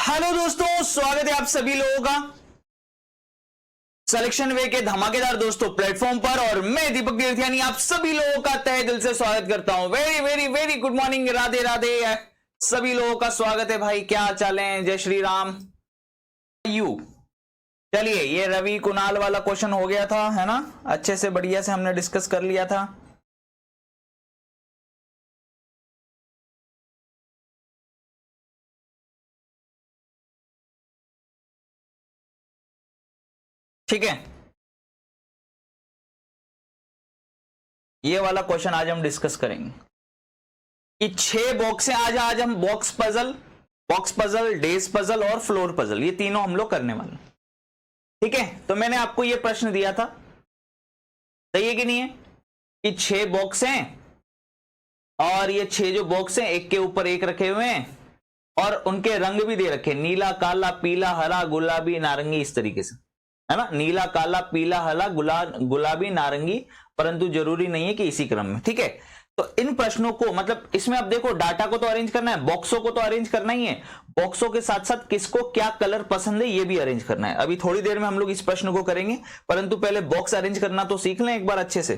Hello दोस्तों, स्वागत है आप सभी लोगों का सिलेक्शन वे के धमाकेदार दोस्तों प्लेटफॉर्म पर। और मैं दीपक तीर्थयानी आप सभी लोगों का तहे दिल से स्वागत करता हूं। Very very very good morning, Radhe Radhe, सभी लोगों का स्वागत है भाई। क्या चाल है? जय श्री राम। यू चलिए, ये रवि कुणाल वाला क्वेश्चन हो गया था, है ना? अच्छे से बढ़िया से हमने डिस्कस कर लिया था। ठीक है, ये वाला क्वेश्चन आज हम डिस्कस करेंगे कि 6 बॉक्स हैं। आज हम बॉक्स पजल, डेज पजल और फ्लोर पजल, ये तीनों हम लोग करने वाले हैं। ठीक है, तो मैंने आपको ये प्रश्न दिया था, सही है कि नहीं है, कि 6 बॉक्स हैं और ये 6 जो बॉक्स हैं एक के ऊपर एक रखे हुए हैं और उनके रंग भी दे रखे, नीला, काला, पीला, हरा, गुलाबी, नारंगी, इस तरीके से, है ना? नीला, काला, पीला, हरा, गुलाबी, नारंगी, परंतु जरूरी नहीं है कि इसी क्रम में। ठीक है, तो इन प्रश्नों को, मतलब इसमें अब देखो, डाटा को तो अरेंज करना है, बॉक्सों को तो अरेंज करना ही है, बॉक्सों के साथ साथ किसको क्या कलर पसंद है ये भी अरेंज करना है। अभी थोड़ी देर में हम लोग इस प्रश्न को करेंगे, परंतु पहले बॉक्स अरेंज करना तो सीख लें एक बार अच्छे से।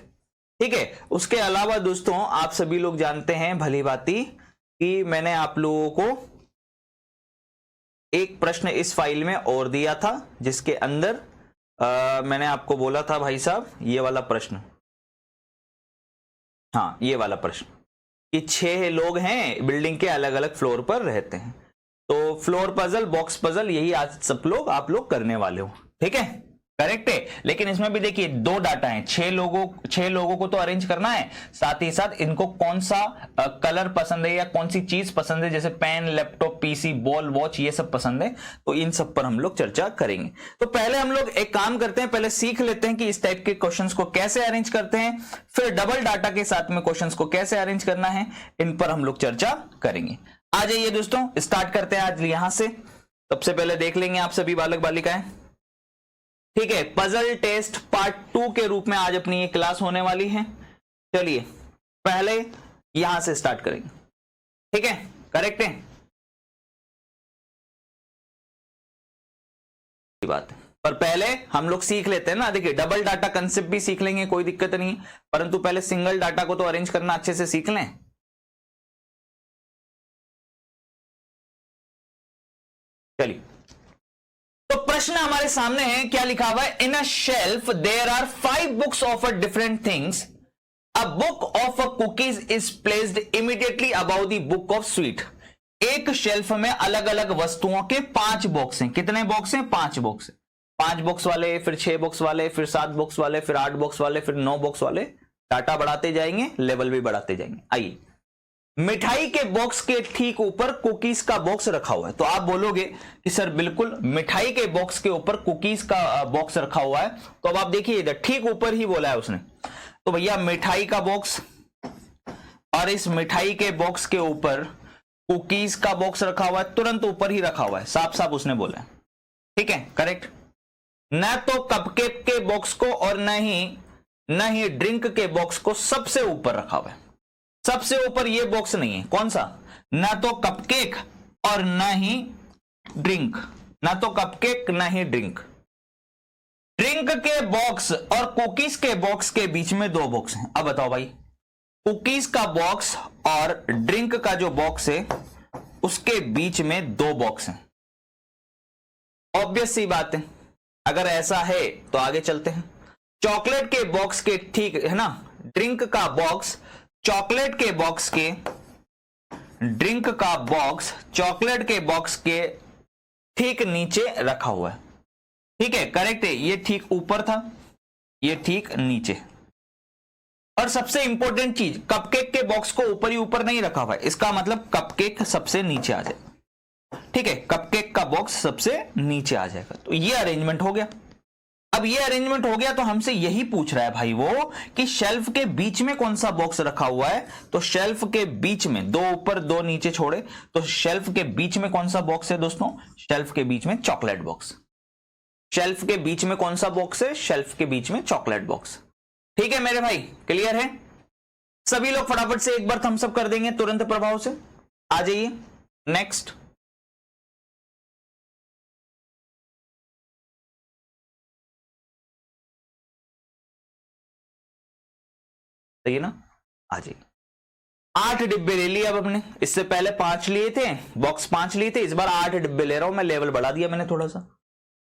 ठीक है, उसके अलावा दोस्तों आप सभी लोग जानते हैं भली भांति कि मैंने आप लोगों को एक प्रश्न इस फाइल में और दिया था, जिसके अंदर मैंने आपको बोला था भाई साहब, ये वाला प्रश्न, हाँ ये वाला प्रश्न, कि 6 लोग हैं बिल्डिंग के, अलग अलग फ्लोर पर रहते हैं। तो फ्लोर पजल, बॉक्स पजल, यही आज सब लोग आप लोग करने वाले हो। ठीक है, करेक्ट है। लेकिन इसमें भी देखिए 2 डाटा हैं, 6 लोगों को तो अरेंज करना है, साथ ही साथ इनको कौन सा कलर पसंद है या कौन सी चीज पसंद है, जैसे pen, laptop, PC, ball, watch, ये सब पसंद है, तो इन सब पर हम लोग चर्चा करेंगे। तो पहले हम लोग एक काम करते हैं, पहले सीख लेते हैं कि इस टाइप के क्वेश्चंस को कैसे अरेंज करते हैं, फिर डबल डाटा के साथ में क्वेश्चंस को कैसे अरेंज करना है, इन पर हम लोग चर्चा करेंगे। आ जाइए दोस्तों, स्टार्ट करते हैं आज यहां से। सबसे पहले देख लेंगे आप सभी बालक बालिकाएं। ठीक है, पजल टेस्ट पार्ट 2 के रूप में आज अपनी ये क्लास होने वाली है। चलिए पहले यहां से स्टार्ट करेंगे। ठीक है, करेक्ट है बात है, पर पहले हम लोग सीख लेते हैं ना। देखिए डबल डाटा कंसेप्ट भी सीख लेंगे, कोई दिक्कत नहीं, परंतु पहले सिंगल डाटा को तो अरेंज करना अच्छे से सीख लें। चलिए, तो प्रश्न हमारे सामने है, क्या लिखा हुआ है? In a shelf there are 5 books of a different things, a book of a cookies is placed immediately above the book of sweet. एक शेल्फ में अलग अलग वस्तुओं के 5 बॉक्स हैं। कितने बॉक्स हैं? 5 बॉक्स हैं। 5 बॉक्स वाले, फिर 6 बॉक्स वाले, फिर 7 बॉक्स वाले, फिर 8 बॉक्स वाले, फिर 9 बॉक्स वाले। डाटा बढ़ाते जाएंगे, लेवल भी बढ़ाते जाएंगे। आइए, मिठाई के बॉक्स के ठीक ऊपर कुकीज का बॉक्स रखा हुआ है। तो आप बोलोगे कि सर बिल्कुल मिठाई के बॉक्स के ऊपर कुकीज का बॉक्स रखा हुआ है, तो अब आप देखिए इधर ठीक ऊपर ही बोला है उसने। तो भैया मिठाई का बॉक्स और इस मिठाई के बॉक्स के ऊपर कुकीज का बॉक्स रखा हुआ है, तुरंत ऊपर ही रखा हुआ है, साफ साफ उसने बोला है। ठीक है, करेक्ट। न तो कपकेक के बॉक्स को और न ही ड्रिंक के बॉक्स को सबसे ऊपर रखा हुआ है। सबसे ऊपर ये बॉक्स नहीं है, कौन सा? ना तो कपकेक और ना ही ड्रिंक, ना तो कपकेक ना ही ड्रिंक। ड्रिंक के बॉक्स और कुकीज के बॉक्स के बीच में 2 बॉक्स हैं। अब बताओ भाई, कुकीज का बॉक्स और ड्रिंक का जो बॉक्स है उसके बीच में 2 बॉक्स हैं। ऑब्वियस सी बात है, अगर ऐसा है तो आगे चलते हैं। चॉकलेट के बॉक्स के ठीक है ना, ड्रिंक का बॉक्स चॉकलेट के बॉक्स के, ड्रिंक का बॉक्स चॉकलेट के बॉक्स के ठीक नीचे रखा हुआ है। ठीक है, करेक्ट है। ये ठीक ऊपर था, ये ठीक नीचे। और सबसे इंपॉर्टेंट चीज, कपकेक के बॉक्स को ऊपर ही ऊपर नहीं रखा हुआ है, इसका मतलब कपकेक सबसे नीचे आ जाए। ठीक है, कपकेक का बॉक्स सबसे नीचे आ जाएगा। तो ये अरेंजमेंट हो गया। अब ये अरेंजमेंट हो गया तो हमसे यही पूछ रहा है भाई वो कि शेल्फ के बीच में कौन सा बॉक्स रखा हुआ है। तो शेल्फ के बीच में 2 ऊपर 2 नीचे छोड़े, तो शेल्फ के बीच में कौन सा बॉक्स है दोस्तों? शेल्फ के बीच में चॉकलेट बॉक्स। शेल्फ के बीच में कौन सा बॉक्स है? शेल्फ के बीच में चॉकलेट बॉक्स। ठीक है मेरे भाई, क्लियर है? सभी लोग फटाफट से एक बार थम्स अप कर देंगे तुरंत प्रभाव से। आ जाइए नेक्स्ट। सही है ना? आ जाइए। 8 डिब्बे ले लिए अब हमने, इससे पहले 5 लिए थे, बॉक्स 5 लिए थे, इस बार 8 डिब्बे ले रहा हूं मैं, लेवल बढ़ा दिया मैंने थोड़ा सा।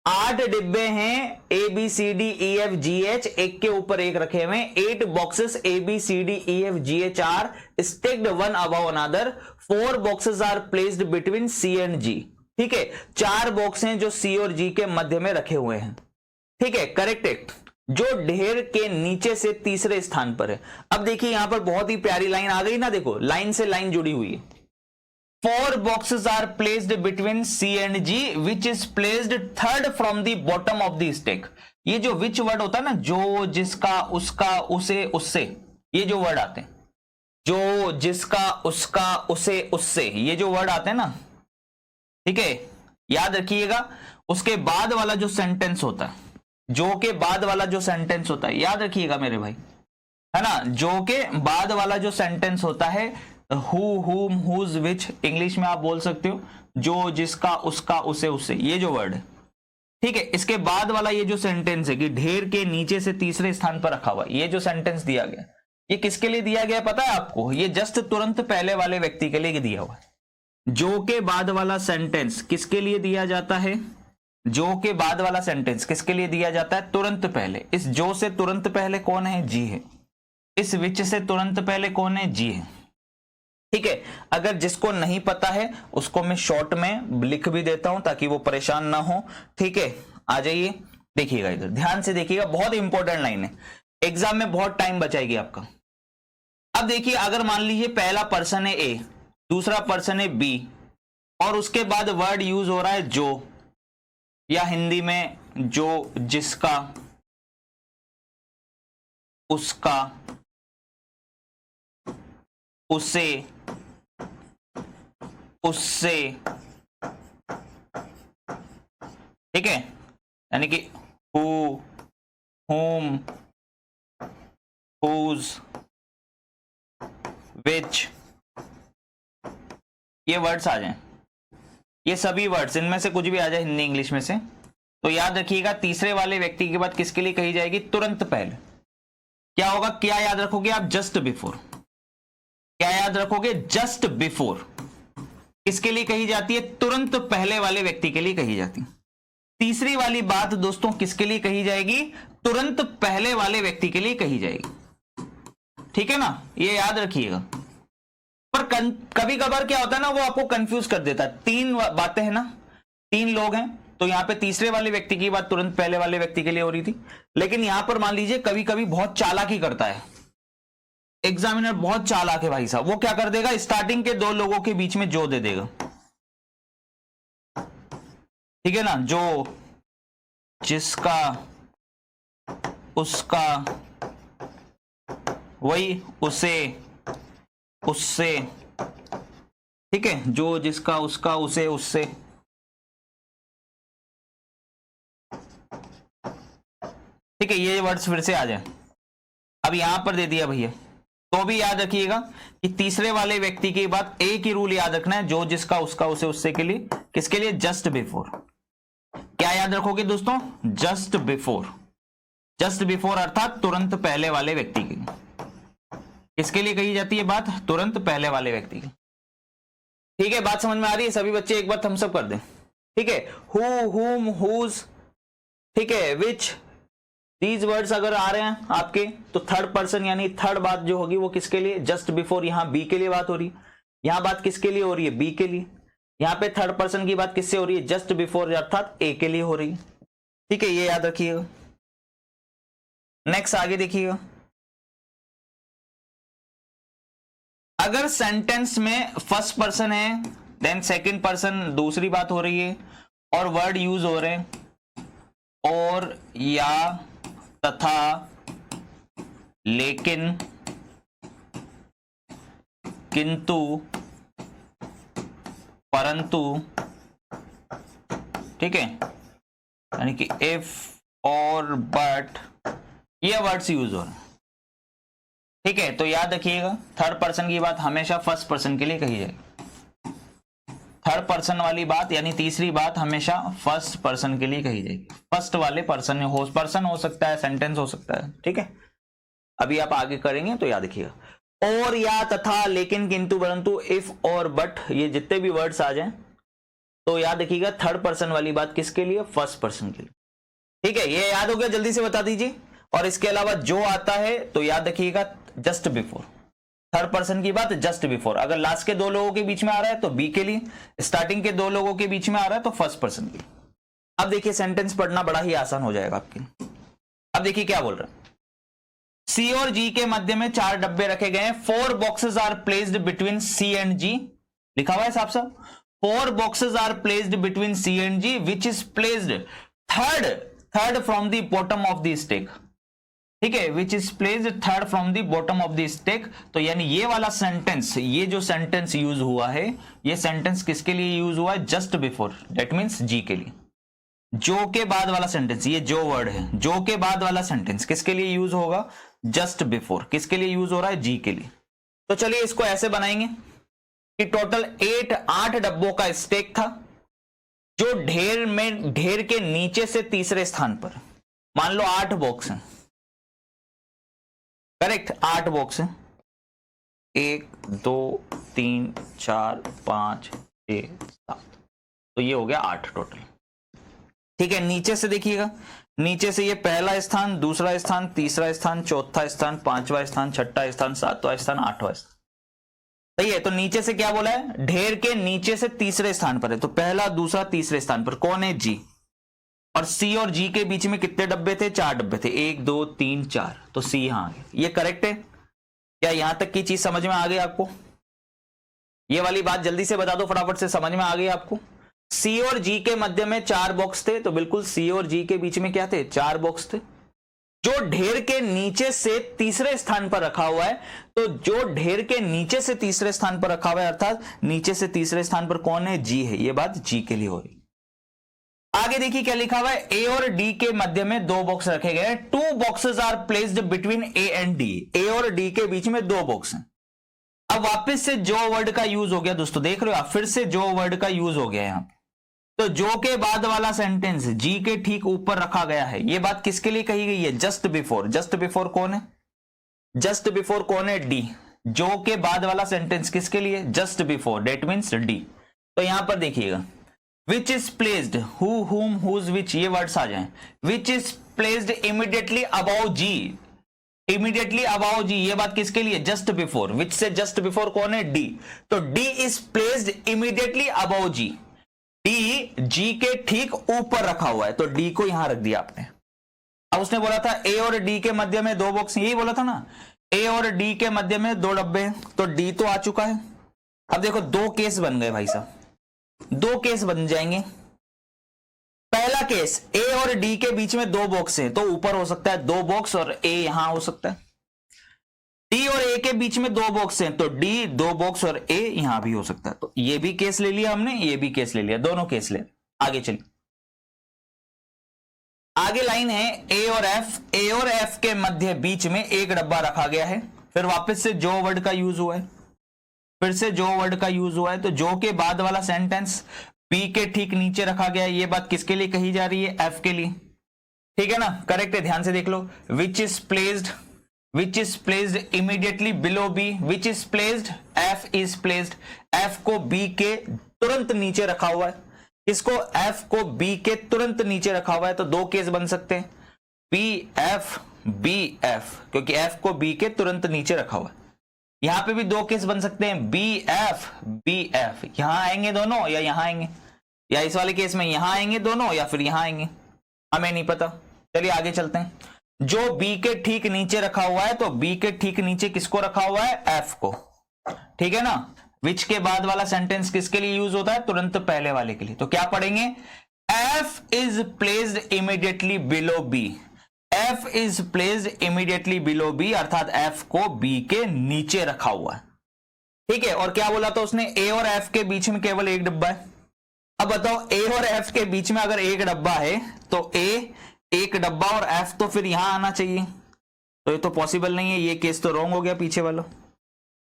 8 डिब्बे हैं A B C D E F G H, एक के ऊपर एक रखे हुए। 8 boxes A B C D E F G H are stacked one above another. 4 boxes are placed between C and G. ठीक है, 4 बॉक्स हैं जो सी और जी के मध्य में रखे हुए हैं। ठीक है, करेक्ट है, जो ढेर के नीचे से तीसरे स्थान पर है। अब देखिए यहां पर बहुत ही प्यारी लाइन आ गई ना, देखो लाइन से लाइन जुड़ी हुई है। 4 boxes are placed between C and G, which is placed third from the bottom of the stack. ये जो which वर्ड होता है ना, जो, जिसका, उसका, उसे, उससे, ये जो वर्ड आते हैं, जो, जिसका, उसका, उसे, उससे, ये जो वर्ड आते हैं ना, ठीक है, याद रखिएगा। उसके बाद वाला जो सेंटेंस होता है, जो के बाद वाला जो सेंटेंस होता है, याद रखिएगा मेरे भाई, है ना, जो के बाद वाला जो सेंटेंस होता है, who, whom, whose, which, English में आप बोल सकते हो जो, जिसका, उसका, उसे, उससे, ये जो वर्ड है। ठीक है, इसके बाद वाला ये जो सेंटेंस है कि ढेर के नीचे से तीसरे स्थान पर रखा हुआ, ये जो सेंटेंस दिया गया, ये किसके लिए दिया गया पता है आपको? ये जस्ट तुरंत पहले वाले व्यक्ति के लिए दिया हुआ है। जो के बाद वाला सेंटेंस किसके लिए दिया जाता है? जो के बाद वाला सेंटेंस किसके लिए दिया जाता है? तुरंत पहले। इस जो से तुरंत पहले कौन है? जी है। इस विच से तुरंत पहले कौन है? जी है। ठीक है, अगर जिसको नहीं पता है उसको मैं शॉर्ट में लिख भी देता हूं ताकि वो परेशान ना हो। ठीक है, आ जाइए, देखिएगा इधर, ध्यान से देखिएगा, बहुत इंपॉर्टेंट लाइन है, एग्जाम में बहुत टाइम बचाएगी आपका। अब देखिए, अगर मान लीजिए पहला पर्सन है ए, दूसरा पर्सन है बी, और उसके बाद वर्ड यूज हो रहा है जो, या हिंदी में जो, जिसका, उसका, उसे, उससे, ठीक है, यानी कि हु, whom, whose, which, ये वर्ड्स आ जाएं, ये सभी वर्ड्स, इनमें से कुछ भी आ जाए हिंदी इंग्लिश में से, तो याद रखिएगा तीसरे वाले व्यक्ति के बाद किसके लिए कही जाएगी? तुरंत पहले। क्या होगा? क्या याद रखोगे आप? Just before. क्या याद रखोगे? जस्ट बिफोर किसके लिए कही जाती है? तुरंत पहले वाले व्यक्ति के लिए कही जाती है। तीसरी वाली बात दोस्तों किसके लिए कही जाएगी? तुरंत पहले वाले व्यक्ति के लिए कही जाएगी। ठीक है ना, ये याद रखिएगा। पर कभी कभार क्या होता है ना, वो आपको कंफ्यूज कर देता है। 3 बातें हैं ना, 3 लोग हैं, तो यहां पे तीसरे वाले व्यक्ति की बात तुरंत पहले वाले व्यक्ति के लिए हो रही थी, लेकिन यहां पर मान लीजिए कभी कभी बहुत चालाकी करता है एग्जामिनर, बहुत चालाक है भाई साहब, वो क्या कर देगा? स्टार्टिंग के 2 लोगों के बीच में जो दे देगा। ठीक है ना, जो, जिसका, उसका, वही, उसे, उससे, ठीक है, जो, जिसका, उसका, उसे, उससे। ठीक है, ये वर्ड्स फिर से आ जाए। अब यहां पर दे दिया भैया, तो भी याद रखिएगा कि तीसरे वाले व्यक्ति की बात, एक ही रूल याद रखना है, जो, जिसका, उसका, उसे, उससे के लिए, किसके लिए? Just before. क्या याद रखोगे दोस्तों? Just before. जस्ट बिफोर अर्थात तुरंत पहले वाले व्यक्ति की। किसके लिए कही जाती है बात? तुरंत पहले वाले व्यक्ति की। ठीक है, बात समझ में आ रही है? सभी बच्चे एक बार थम्स अप कर दें। ठीक है, हु, हुम, हुज, ठीक है, विच, दीज वर्ड्स अगर आ रहे हैं आपके, तो थर्ड पर्सन यानी थर्ड बात जो होगी वो किसके लिए? Just before. यहां बी के लिए बात हो रही है, यहां बात किसके लिए हो रही है? बी के लिए। यहां पे थर्ड पर्सन की बात किससे हो रही है? जस्ट बिफोर अर्थात ए के लिए हो रही है। ठीक है, ये याद रखिएगा। नेक्स्ट आगे देखिएगा, अगर सेंटेंस में फर्स्ट पर्सन है, देन सेकंड पर्सन दूसरी बात हो रही है, और वर्ड यूज हो रहे हैं और, या, तथा, लेकिन, किंतु, परंतु, ठीक है, यानी कि इफ और बट, ये वर्ड्स यूज हो रहे हैं। ठीक है, तो याद रखिएगा थर्ड पर्सन की बात हमेशा फर्स्ट पर्सन के लिए कही जाएगी। थर्ड पर्सन वाली बात यानी तीसरी बात हमेशा फर्स्ट पर्सन के लिए कही जाएगी। फर्स्ट वाले पर्सन हो सकता है, सेंटेंस हो सकता है। ठीक है, अभी आप आगे करेंगे तो याद रखिएगा। और, या, तथा, लेकिन, किंतु, परंतु, इफ और बट, ये जितने भी वर्ड्स आ जाएं तो याद रखिएगा थर्ड पर्सन वाली बात किसके लिए, फर्स्ट पर्सन के लिए। ठीक है, ये याद हो गया, जल्दी से बता दीजिए। और इसके अलावा जो आता है तो याद रखिएगा जस्ट बिफोर, थर्ड पर्सन की बात जस्ट बिफोर। अगर लास्ट के 2 लोगों के बीच में आ रहा है तो बी के लिए, स्टार्टिंग के 2 लोगों के बीच में आ रहा है तो फर्स्ट पर्सन के लिए। अब देखिए सेंटेंस पढ़ना बड़ा ही आसान हो जाएगा आपके। अब देखिए क्या बोल रहा है, सी और जी के मध्य में 4 डब्बे रखे गए हैं। 4 boxes are placed between C and G, लिखा हुआ है साहब साहब। 4 boxes are placed between C and G, which is placed third from the bottom of the stack. ठीक है, which is placed third from the bottom of the stack। तो यानी ये वाला सेंटेंस, ये जो सेंटेंस यूज हुआ है, ये सेंटेंस किसके लिए यूज हुआ है, जस्ट बिफोर, दैट मीन्स जी के लिए। जो के बाद वाला सेंटेंस, ये जो वर्ड है, जो के बाद वाला सेंटेंस किसके लिए यूज होगा, जस्ट बिफोर। किसके लिए यूज हो रहा है, जी के लिए। तो चलिए इसको ऐसे बनाएंगे कि टोटल 8 डब्बों का स्टेक था, जो ढेर के नीचे से तीसरे स्थान पर, मान लो 8 बॉक्स हैं, करेक्ट, 8 बॉक्स हैं, 1 2 3 4 5 6 7, तो ये हो गया 8 टोटल। ठीक है, नीचे से देखिएगा, नीचे से ये पहला स्थान, दूसरा स्थान, तीसरा स्थान, चौथा स्थान, 5वां स्थान, 6ठा स्थान, 7वां स्थान, 8वां स्थान। सही है, तो नीचे से क्या बोला है, ढेर के नीचे से तीसरे स्थान पर है, तो पहला, दूसरा, तीसरे स्थान पर कौन है, जी। और सी और जी के बीच में कितने डब्बे थे, 4 डब्बे थे, 1 2 3 4, तो सी यहां आ गया। ये करेक्ट है क्या, यहां तक की चीज समझ में आ गई आपको? ये वाली बात जल्दी से बता दो, फटाफट से, समझ में आ गई आपको? सी और जी के मध्य में 4 बॉक्स थे, तो बिल्कुल सी और जी के बीच में क्या थे, 4 बॉक्स थे, जो ढेर के नीचे से तीसरे स्थान पर रखा हुआ है। तो जो ढेर के नीचे से तीसरे स्थान पर रखा हुआ है, अर्थात नीचे से तीसरे स्थान पर कौन है, जी है। ये बात जी के लिए हो रही। आगे देखिए क्या लिखा हुआ है, ए और डी के मध्य में 2 बॉक्स रखे गए हैं। 2 boxes are placed between A and D, A और डी के बीच में 2 बॉक्स हैं। अब वापस से जो वर्ड का यूज हो गया दोस्तों, देख रहे हो आप, फिर से जो वर्ड का यूज हो गया यहां। तो जो के बाद वाला सेंटेंस जी के ठीक ऊपर रखा गया है। ये बात किसके लिए कही गई है, जस्ट बिफोर। जस्ट बिफोर कौन है, जस्ट बिफोर कौन है, डी। जो के बाद वाला सेंटेंस किसके लिए, just before, that means D. तो यहां पर देखिएगा, which is placed, who, whom, whose, which, ये वर्ड्स आ जाएं। Which is placed immediately above G, immediately above G, ये बात किसके लिए, जस्ट बिफोर। विच से जस्ट बिफोर कौन है, डी। तो D is placed immediately above G, D G के ठीक ऊपर रखा हुआ है, तो डी को यहां रख दिया आपने। अब उसने बोला था ए और डी के मध्य में 2 बॉक्स, यही बोला था ना, ए और डी के मध्य में 2 डब्बे हैं, तो डी तो आ चुका है। अब देखो 2 केस बन गए भाई साहब, 2 केस बन जाएंगे। पहला केस, ए और डी के बीच में 2 बॉक्स हैं, तो ऊपर हो सकता है 2 बॉक्स और ए यहां हो सकता है। डी और ए के बीच में 2 बॉक्स हैं, तो डी 2 बॉक्स और ए यहां भी हो सकता है। तो ये भी केस ले लिया हमने, ये भी केस ले लिया, दोनों केस ले। आगे चलिए, आगे लाइन है ए और एफ। ए और एफ के मध्य बीच में 1 डब्बा रखा गया है। फिर वापस से जो वर्ड का यूज हुआ है, फिर से जो वर्ड का यूज हुआ है। तो जो के बाद वाला सेंटेंस बी के ठीक नीचे रखा गया है। ये बात किसके लिए कही जा रही है, एफ के लिए। ठीक है ना, करेक्ट है, ध्यान से देख लो। Which is placed immediately below B, which is placed, F is placed, F को बी के तुरंत नीचे रखा हुआ है। इसको एफ को बी के तुरंत नीचे रखा हुआ है। तो 2 केस बन सकते हैं, बी एफ, क्योंकि एफ को बी के तुरंत नीचे रखा हुआ है। यहां पे भी 2 केस बन सकते हैं, बी एफ, यहां आएंगे दोनों या यहां आएंगे, या इस वाले केस में यहां आएंगे दोनों या फिर यहां आएंगे, हमें नहीं पता। चलिए आगे चलते हैं। जो बी के ठीक नीचे रखा हुआ है, तो बी के ठीक नीचे किसको रखा हुआ है, एफ को। ठीक है ना, विच के बाद वाला सेंटेंस किसके लिए यूज होता है, तुरंत पहले वाले के लिए। तो क्या पढ़ेंगे, F is placed immediately below B, F is placed immediately below B, अर्थात एफ को बी के नीचे रखा हुआ है। ठीक है, और क्या बोला था उसने, ए और एफ के बीच में केवल 1 डब्बा है। अब बताओ, ए और एफ के बीच में अगर 1 डब्बा है, तो ए 1 डब्बा और एफ तो फिर यहां आना चाहिए। तो ये तो पॉसिबल नहीं है, ये केस तो रॉन्ग हो गया पीछे वाला।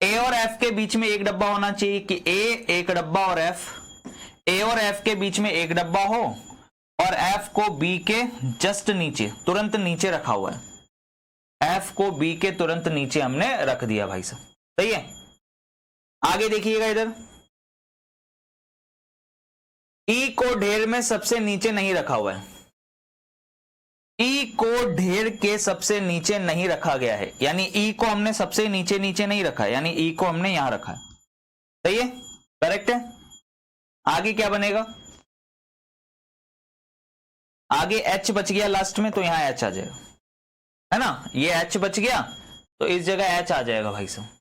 ए और एफ के बीच में 1 डब्बा होना चाहिए कि ए 1 डब्बा और एफ, ए और एफ के बीच में 1 डब्बा हो और एफ को बी के जस्ट नीचे, तुरंत नीचे रखा हुआ है। एफ को बी के तुरंत नीचे हमने रख दिया भाई साहब, सही है। आगे देखिएगा इधर, ई को ढेर में सबसे नीचे नहीं रखा हुआ है, ई को ढेर के सबसे नीचे नहीं रखा गया है, यानी ई को हमने सबसे नीचे नहीं रखा है, यानी ई को हमने यहां रखा है, सही है, करेक्ट है। आगे क्या बनेगा, आगे एच बच गया लास्ट में, तो यहां एच आ जाएगा, है ना, ये एच बच गया तो इस जगह एच आ जाएगा भाई साहब।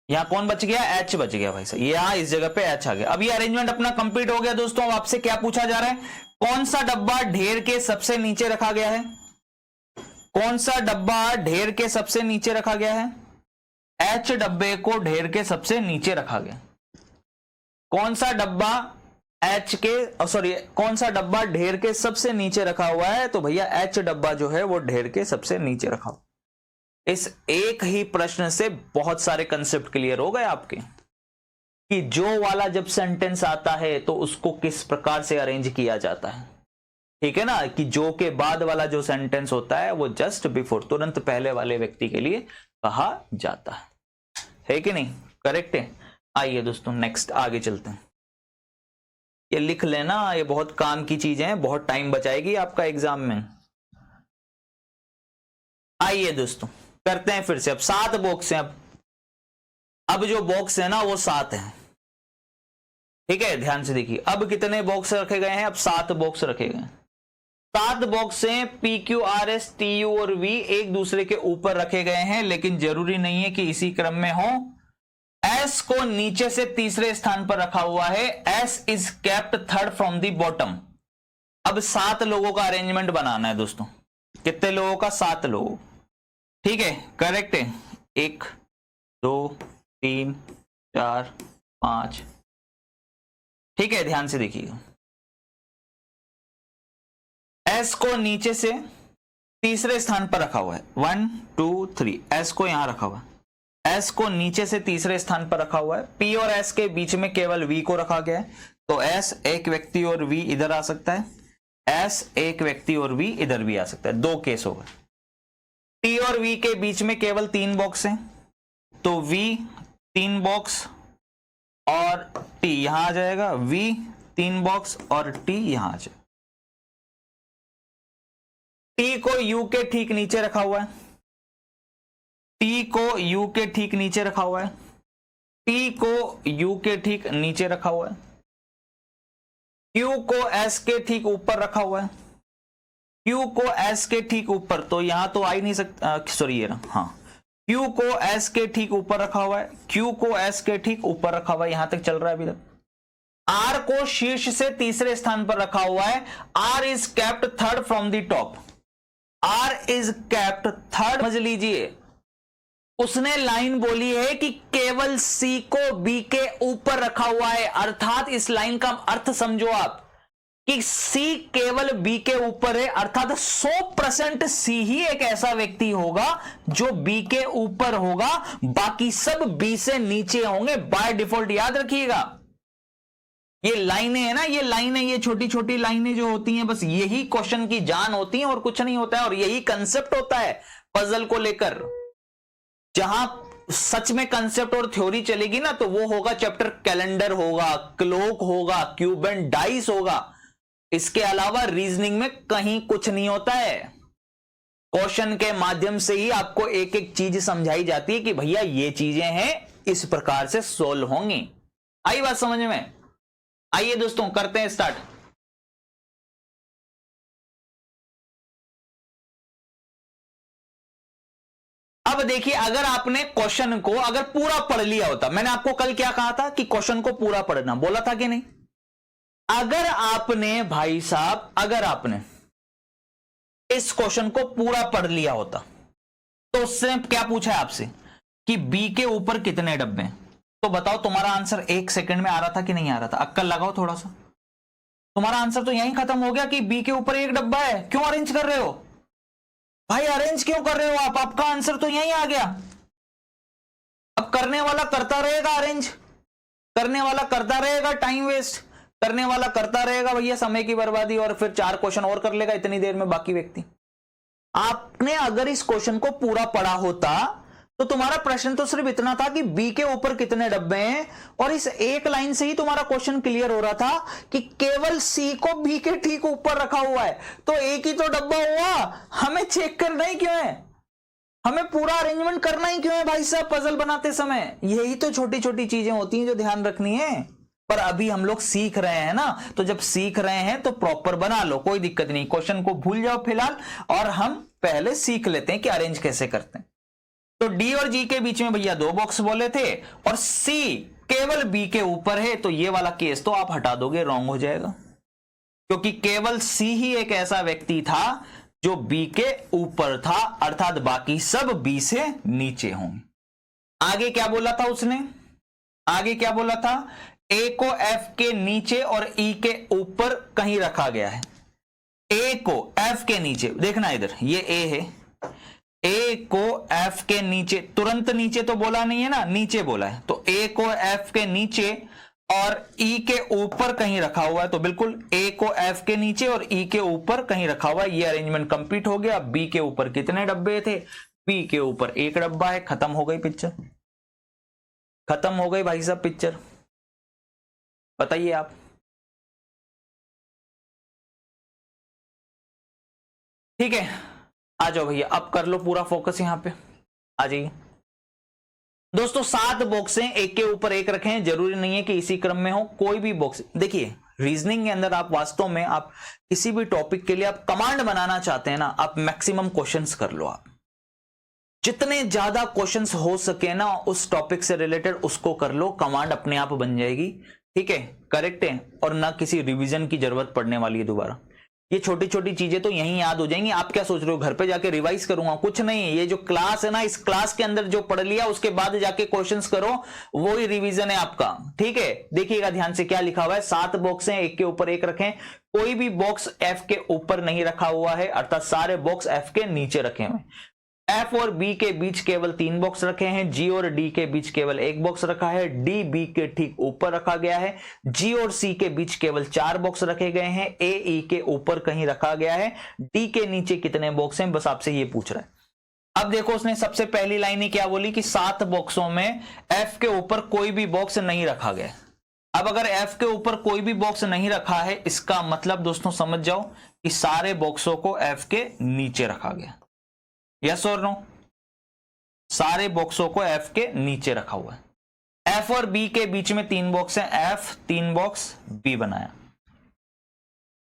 यहां कौन बच गया, एच बच गया भाई साहब, यहां इस जगह पे एच आ गया। अब ये अरेंजमेंट अपना कंप्लीट हो गया दोस्तों। अब आपसे क्या पूछा जा रहा है, कौन सा डब्बा ढेर के सबसे नीचे रखा गया है, कौन सा डब्बा ढेर के सबसे नीचे रखा गया है, एच डब्बे को ढेर के सबसे नीचे रखा गया। कौन सा डब्बा एच के सॉरी कौन सा डब्बा ढेर के सबसे नीचे रखा हुआ है, तो भैया एच डब्बा जो है वो ढेर के सबसे नीचे रखा हुआ। इस एक ही प्रश्न से बहुत सारे कंसेप्ट क्लियर हो गए आपके, कि जो वाला जब सेंटेंस आता है तो उसको किस प्रकार से अरेंज किया जाता है, ठीक है ना, कि जो के बाद वाला जो सेंटेंस होता है वो जस्ट बिफोर, तुरंत पहले वाले व्यक्ति के लिए कहा जाता है कि नहीं, करेक्ट है। आइए दोस्तों नेक्स्ट आगे चलते हैं। ये लिख लेना, ये बहुत काम की चीजें हैं, बहुत टाइम बचाएगी आपका एग्जाम में। आइए दोस्तों करते हैं फिर से। अब 7 बॉक्स हैं, अब जो बॉक्स है ना वो 7 है, ठीक है, ध्यान से देखिए। अब कितने बॉक्स रखे गए हैं, अब 7 बॉक्स रखे गए हैं। 7 बॉक्स हैं, P Q R S T U और वी एक दूसरे के ऊपर रखे गए हैं, लेकिन जरूरी नहीं है कि इसी क्रम में हो। एस को नीचे से तीसरे स्थान पर रखा हुआ है, S is kept third from the bottom. अब 7 लोगों का अरेंजमेंट बनाना है दोस्तों। कितने लोगों का, 7 लोगों, ठीक है, करेक्ट है। 1 2 3 4 5, ठीक है, ध्यान से देखिएगा। एस को नीचे से तीसरे स्थान पर रखा हुआ है, 1 2 3, एस को यहां रखा हुआ है, एस को नीचे से तीसरे स्थान पर रखा हुआ है। पी और एस के बीच में केवल वी को रखा गया है, तो एस एक व्यक्ति और वी इधर आ सकता है, एस एक व्यक्ति और वी इधर भी आ सकता है, 2 केस होगा। टी और वी के बीच में केवल 3 बॉक्स हैं, तो वी 3 बॉक्स और टी यहां आ जाएगा, वी 3 बॉक्स और टी यहां आ जाएगा। टी को यू के ठीक नीचे रखा हुआ है, टी को यू के ठीक नीचे रखा हुआ है, टी को यू के ठीक नीचे रखा हुआ है, क्यू को एस के ठीक ऊपर रखा हुआ है, क्यू को एस के ठीक ऊपर, तो यहां तो आ ही नहीं सकता, सॉरी ये रहा, हाँ, क्यू को एस के ठीक ऊपर रखा हुआ है, क्यू को एस के ठीक ऊपर रखा हुआ है, यहां तक चल रहा है अभी तक। आर को शीर्ष से तीसरे स्थान पर रखा हुआ है, R is kept third from the top, R is kept third, समझ लीजिए उसने लाइन बोली है कि केवल सी को बी के ऊपर रखा हुआ है, अर्थात इस लाइन का अर्थ समझो आप कि सी केवल बी के ऊपर है, अर्थात 100% सी ही एक ऐसा व्यक्ति होगा जो बी के ऊपर होगा, बाकी सब बी से नीचे होंगे बाय डिफॉल्ट। याद रखिएगा ये लाइनें है ना, ये लाइनें, ये छोटी छोटी लाइनें जो होती हैं, बस यही क्वेश्चन की जान होती है और कुछ नहीं होता है, और यही कंसेप्ट होता है पजल को लेकर। जहां सच में कंसेप्ट और थ्योरी चलेगी ना, तो वो होगा चैप्टर कैलेंडर होगा, क्लॉक होगा, क्यूब एंड डाइस होगा। इसके अलावा रीजनिंग में कहीं कुछ नहीं होता है। क्वेश्चन के माध्यम से ही आपको एक एक चीज समझाई जाती है कि भैया ये चीजें हैं, इस प्रकार से सोल्व होंगी। आई बात समझ में? आइए दोस्तों करते हैं स्टार्ट। अब देखिए, अगर आपने क्वेश्चन को अगर पूरा पढ़ लिया होता, मैंने आपको कल क्या कहा था कि क्वेश्चन को पूरा पढ़ना, बोला था कि नहीं? अगर आपने भाई साहब, अगर आपने इस क्वेश्चन को पूरा पढ़ लिया होता तो उसने क्या पूछा है आपसे कि बी के ऊपर कितने डब्बे हैं, तो बताओ तुम्हारा आंसर 1 सेकंड में आ रहा था कि नहीं आ रहा था? अक्कल लगाओ थोड़ा सा। तुम्हारा आंसर तो यहीं खत्म हो गया कि बी के ऊपर 1 डब्बा है। क्यों अरेंज कर रहे हो भाई? अरेंज क्यों कर रहे हो आप? आपका आंसर तो यहीं आ गया। अब करने वाला करता रहेगा अरेंज, करने वाला करता रहेगा टाइम वेस्ट, करने वाला करता रहेगा भैया समय की बर्बादी, और फिर 4 क्वेश्चन और कर लेगा इतनी देर में बाकी व्यक्ति। आपने अगर इस क्वेश्चन को पूरा पढ़ा होता तो तुम्हारा प्रश्न तो सिर्फ इतना था कि बी के ऊपर कितने डब्बे हैं, और इस एक लाइन से ही तुम्हारा क्वेश्चन क्लियर हो रहा था कि केवल सी को बी के ठीक ऊपर रखा हुआ है, तो एक ही तो डब्बा हुआ, हमें चेक करना ही क्यों है, हमें पूरा अरेंजमेंट करना ही क्यों है भाई साहब पजल बनाते समय। यही तो छोटी छोटी चीजें होती हैं जो ध्यान रखनी है। पर अभी हम लोग सीख रहे हैं ना, तो जब सीख रहे हैं तो प्रॉपर बना लो, कोई दिक्कत नहीं, क्वेश्चन को भूल जाओ फिलहाल, और हम पहले सीख लेते हैं कि अरेंज कैसे करते हैं। तो डी और जी के बीच में भैया 2 बॉक्स बोले थे, और सी केवल बी के ऊपर है, तो ये वाला केस तो आप हटा दोगे, रॉन्ग हो जाएगा, क्योंकि केवल सी ही एक ऐसा व्यक्ति था जो बी के ऊपर था, अर्थात बाकी सब बी से नीचे होंगे। आगे क्या बोला था उसने, आगे क्या बोला था, ए को एफ के नीचे और ई के ऊपर कहीं रखा गया है। ए को एफ के नीचे, देखना इधर, ये ए है, ए को एफ के नीचे, तुरंत नीचे तो बोला नहीं है ना, नीचे बोला है, तो ए को एफ के नीचे और ई के ऊपर कहीं रखा हुआ है, तो बिल्कुल ए को एफ के नीचे और ई के ऊपर कहीं रखा हुआ है। ये अरेंजमेंट कंप्लीट हो गया। बी के ऊपर कितने डब्बे थे, बी के ऊपर 1 डब्बा है, खत्म हो गई पिक्चर, खत्म हो गई भाई साहब पिक्चर। बताइए आप, ठीक है, आ जाओ भैया, अब कर लो पूरा फोकस, यहां पे आ जाइए दोस्तों। 7 बॉक्स हैं, एक के ऊपर एक रखे हैं, जरूरी नहीं है कि इसी क्रम में हो, कोई भी बॉक्स। देखिए रीजनिंग के अंदर आप वास्तव में आप किसी भी टॉपिक के लिए आप कमांड बनाना चाहते हैं ना, आप मैक्सिमम क्वेश्चंस कर लो, आप जितने ज्यादा क्वेश्चंस हो सके ना उस टॉपिक से रिलेटेड उसको कर लो, कमांड अपने आप बन जाएगी, ठीक है, करेक्ट है, और ना किसी रिवीजन की जरूरत पड़ने वाली है दोबारा। ये छोटी छोटी चीजें तो यहीं याद हो जाएंगी। आप क्या सोच रहे हो घर पे जाके रिवाइज करूंगा, कुछ नहीं, ये जो क्लास है ना, इस क्लास के अंदर जो पढ़ लिया उसके बाद जाके क्वेश्चंस करो, वो ही रिवीजन है आपका, ठीक है। देखिएगा ध्यान से क्या लिखा हुआ है, 7 बॉक्स हैं, एक के ऊपर एक रखें, कोई भी बॉक्स एफ के ऊपर नहीं रखा हुआ है, अर्थात सारे बॉक्स एफ के नीचे रखे हुए। एफ और बी के बीच केवल 3 बॉक्स रखे हैं, जी और डी के बीच केवल 1 बॉक्स रखा है, डी बी के ठीक ऊपर रखा गया है, जी और सी के बीच केवल 4 बॉक्स रखे गए हैं, ए ई के ऊपर कहीं रखा गया है, डी के नीचे कितने बॉक्स हैं, बस आपसे ये पूछ रहा है। अब देखो उसने सबसे पहली लाइन ही क्या बोली कि 7 बॉक्सों में एफ के ऊपर कोई भी बॉक्स नहीं रखा गया। अब अगर एफ के ऊपर कोई भी बॉक्स नहीं रखा है, इसका मतलब दोस्तों समझ जाओ कि सारे बॉक्सों को एफ के नीचे रखा गया, यस और नो, सारे बॉक्सों को एफ के नीचे रखा हुआ है। एफ और बी के बीच में 3 बॉक्स हैं, एफ 3 बॉक्स बी बनाया,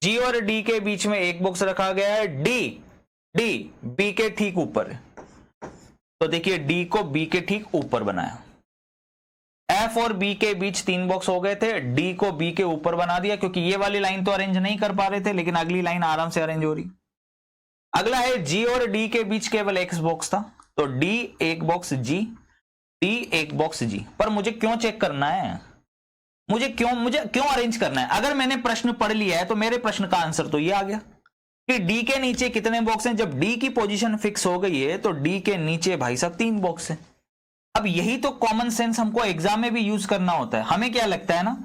जी और डी के बीच में 1 बॉक्स रखा गया है, डी बी के ठीक ऊपर है, तो देखिए डी को बी के ठीक ऊपर बनाया। एफ और बी के बीच 3 बॉक्स हो गए थे, डी को बी के ऊपर बना दिया, क्योंकि ये वाली लाइन तो अरेंज नहीं कर पा रहे थे, लेकिन अगली लाइन आराम से अरेंज हो रही। अगला है जी और डी के बीच केवल 1 बॉक्स था, तो डी 1 बॉक्स जी, डी 1 बॉक्स जी। पर मुझे क्यों चेक करना है, मुझे क्यों अरेंज करना है? अगर मैंने प्रश्न पढ़ लिया है तो मेरे प्रश्न का आंसर तो ये आ गया कि डी के नीचे कितने बॉक्स हैं। जब डी की पोजीशन फिक्स हो गई है तो डी के नीचे भाई साहब 3 बॉक्स है। अब यही तो कॉमन सेंस हमको एग्जाम में भी यूज करना होता है। हमें क्या लगता है ना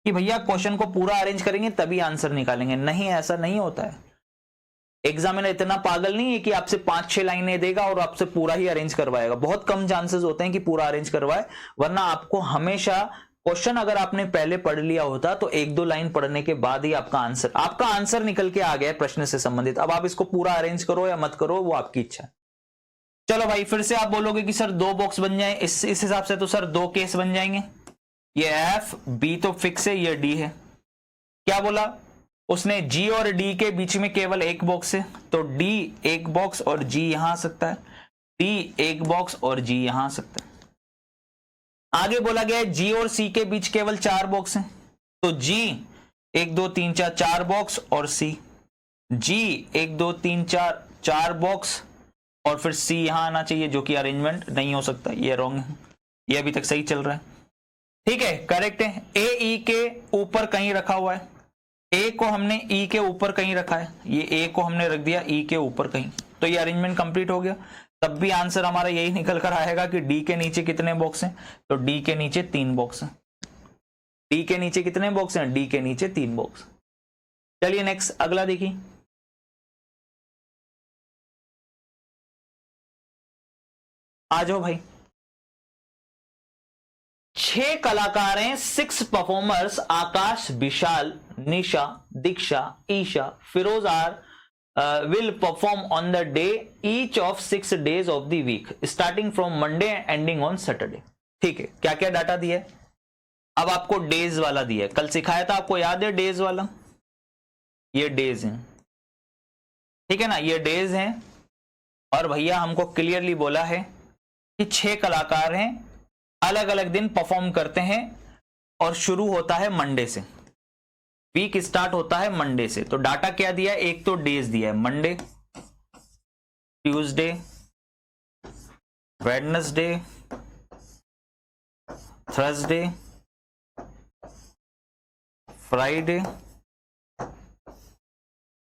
कि भैया क्वेश्चन को पूरा अरेंज करेंगे तभी आंसर निकालेंगे, नहीं, ऐसा नहीं होता है। एग्जामिनर इतना पागल नहीं है कि आपसे 5-6 लाइनें देगा और आपसे पूरा ही अरेंज करवाएगा। बहुत कम चांसेस होते हैं कि पूरा अरेंज करवाए, वरना आपको हमेशा क्वेश्चन अगर आपने पहले पढ़ लिया होता तो 1-2 लाइन पढ़ने के बाद ही आपका आंसर निकल के आ गया प्रश्न से संबंधित। अब आप इसको पूरा अरेंज करो या मत करो, वो आपकी इच्छा है। चलो भाई, फिर से आप बोलोगे कि सर 2 बॉक्स बन जाए, इस हिसाब से तो सर 2 केस बन जाएंगे। ये एफ बी तो फिक्स है, ये डी है। क्या बोला उसने, जी और डी के बीच में केवल 1 बॉक्स है, तो डी 1 बॉक्स और जी यहां आ सकता है, डी 1 बॉक्स और जी यहां आ सकता है। आगे बोला गया है जी और सी के बीच केवल 4 बॉक्स हैं, तो जी 1 2 3 4 4 बॉक्स और सी, जी 1 2 3 4 4 बॉक्स और फिर सी यहां आना चाहिए, जो कि अरेंजमेंट नहीं हो सकता, ये रॉन्ग है, ये अभी तक सही चल रहा है, ठीक है, करेक्ट है। ए ई के ऊपर कहीं रखा हुआ है, ए को हमने ई के ऊपर कहीं रखा है, ये ए को हमने रख दिया ई के ऊपर कहीं, तो ये अरेंजमेंट कंप्लीट हो गया। तब भी आंसर हमारा यही निकल कर आएगा कि डी के नीचे कितने बॉक्स हैं, तो डी के नीचे 3 बॉक्स हैं। डी के नीचे कितने बॉक्स हैं, डी के नीचे 3 बॉक्स। चलिए नेक्स्ट अगला देखिए, आ जाओ भाई। 6 कलाकार हैं, 6 performers, Akash, Vishal, Nisha, Diksha, Isha, Firoz are will perform on the day each of 6 days of the week starting from Monday ending on Saturday। ठीक है, क्या क्या डाटा दिया है? अब आपको डेज वाला दिया है, कल सिखाया था आपको, याद है डेज वाला? ये डेज हैं, ठीक है ना, ये डेज हैं। और भैया हमको क्लियरली बोला है कि 6 कलाकार हैं, अलग अलग दिन परफॉर्म करते हैं और शुरू होता है मंडे से, वीक स्टार्ट होता है मंडे से। तो डाटा क्या दिया है? एक तो डेज दिया है, Monday, Tuesday, Wednesday, Thursday, Friday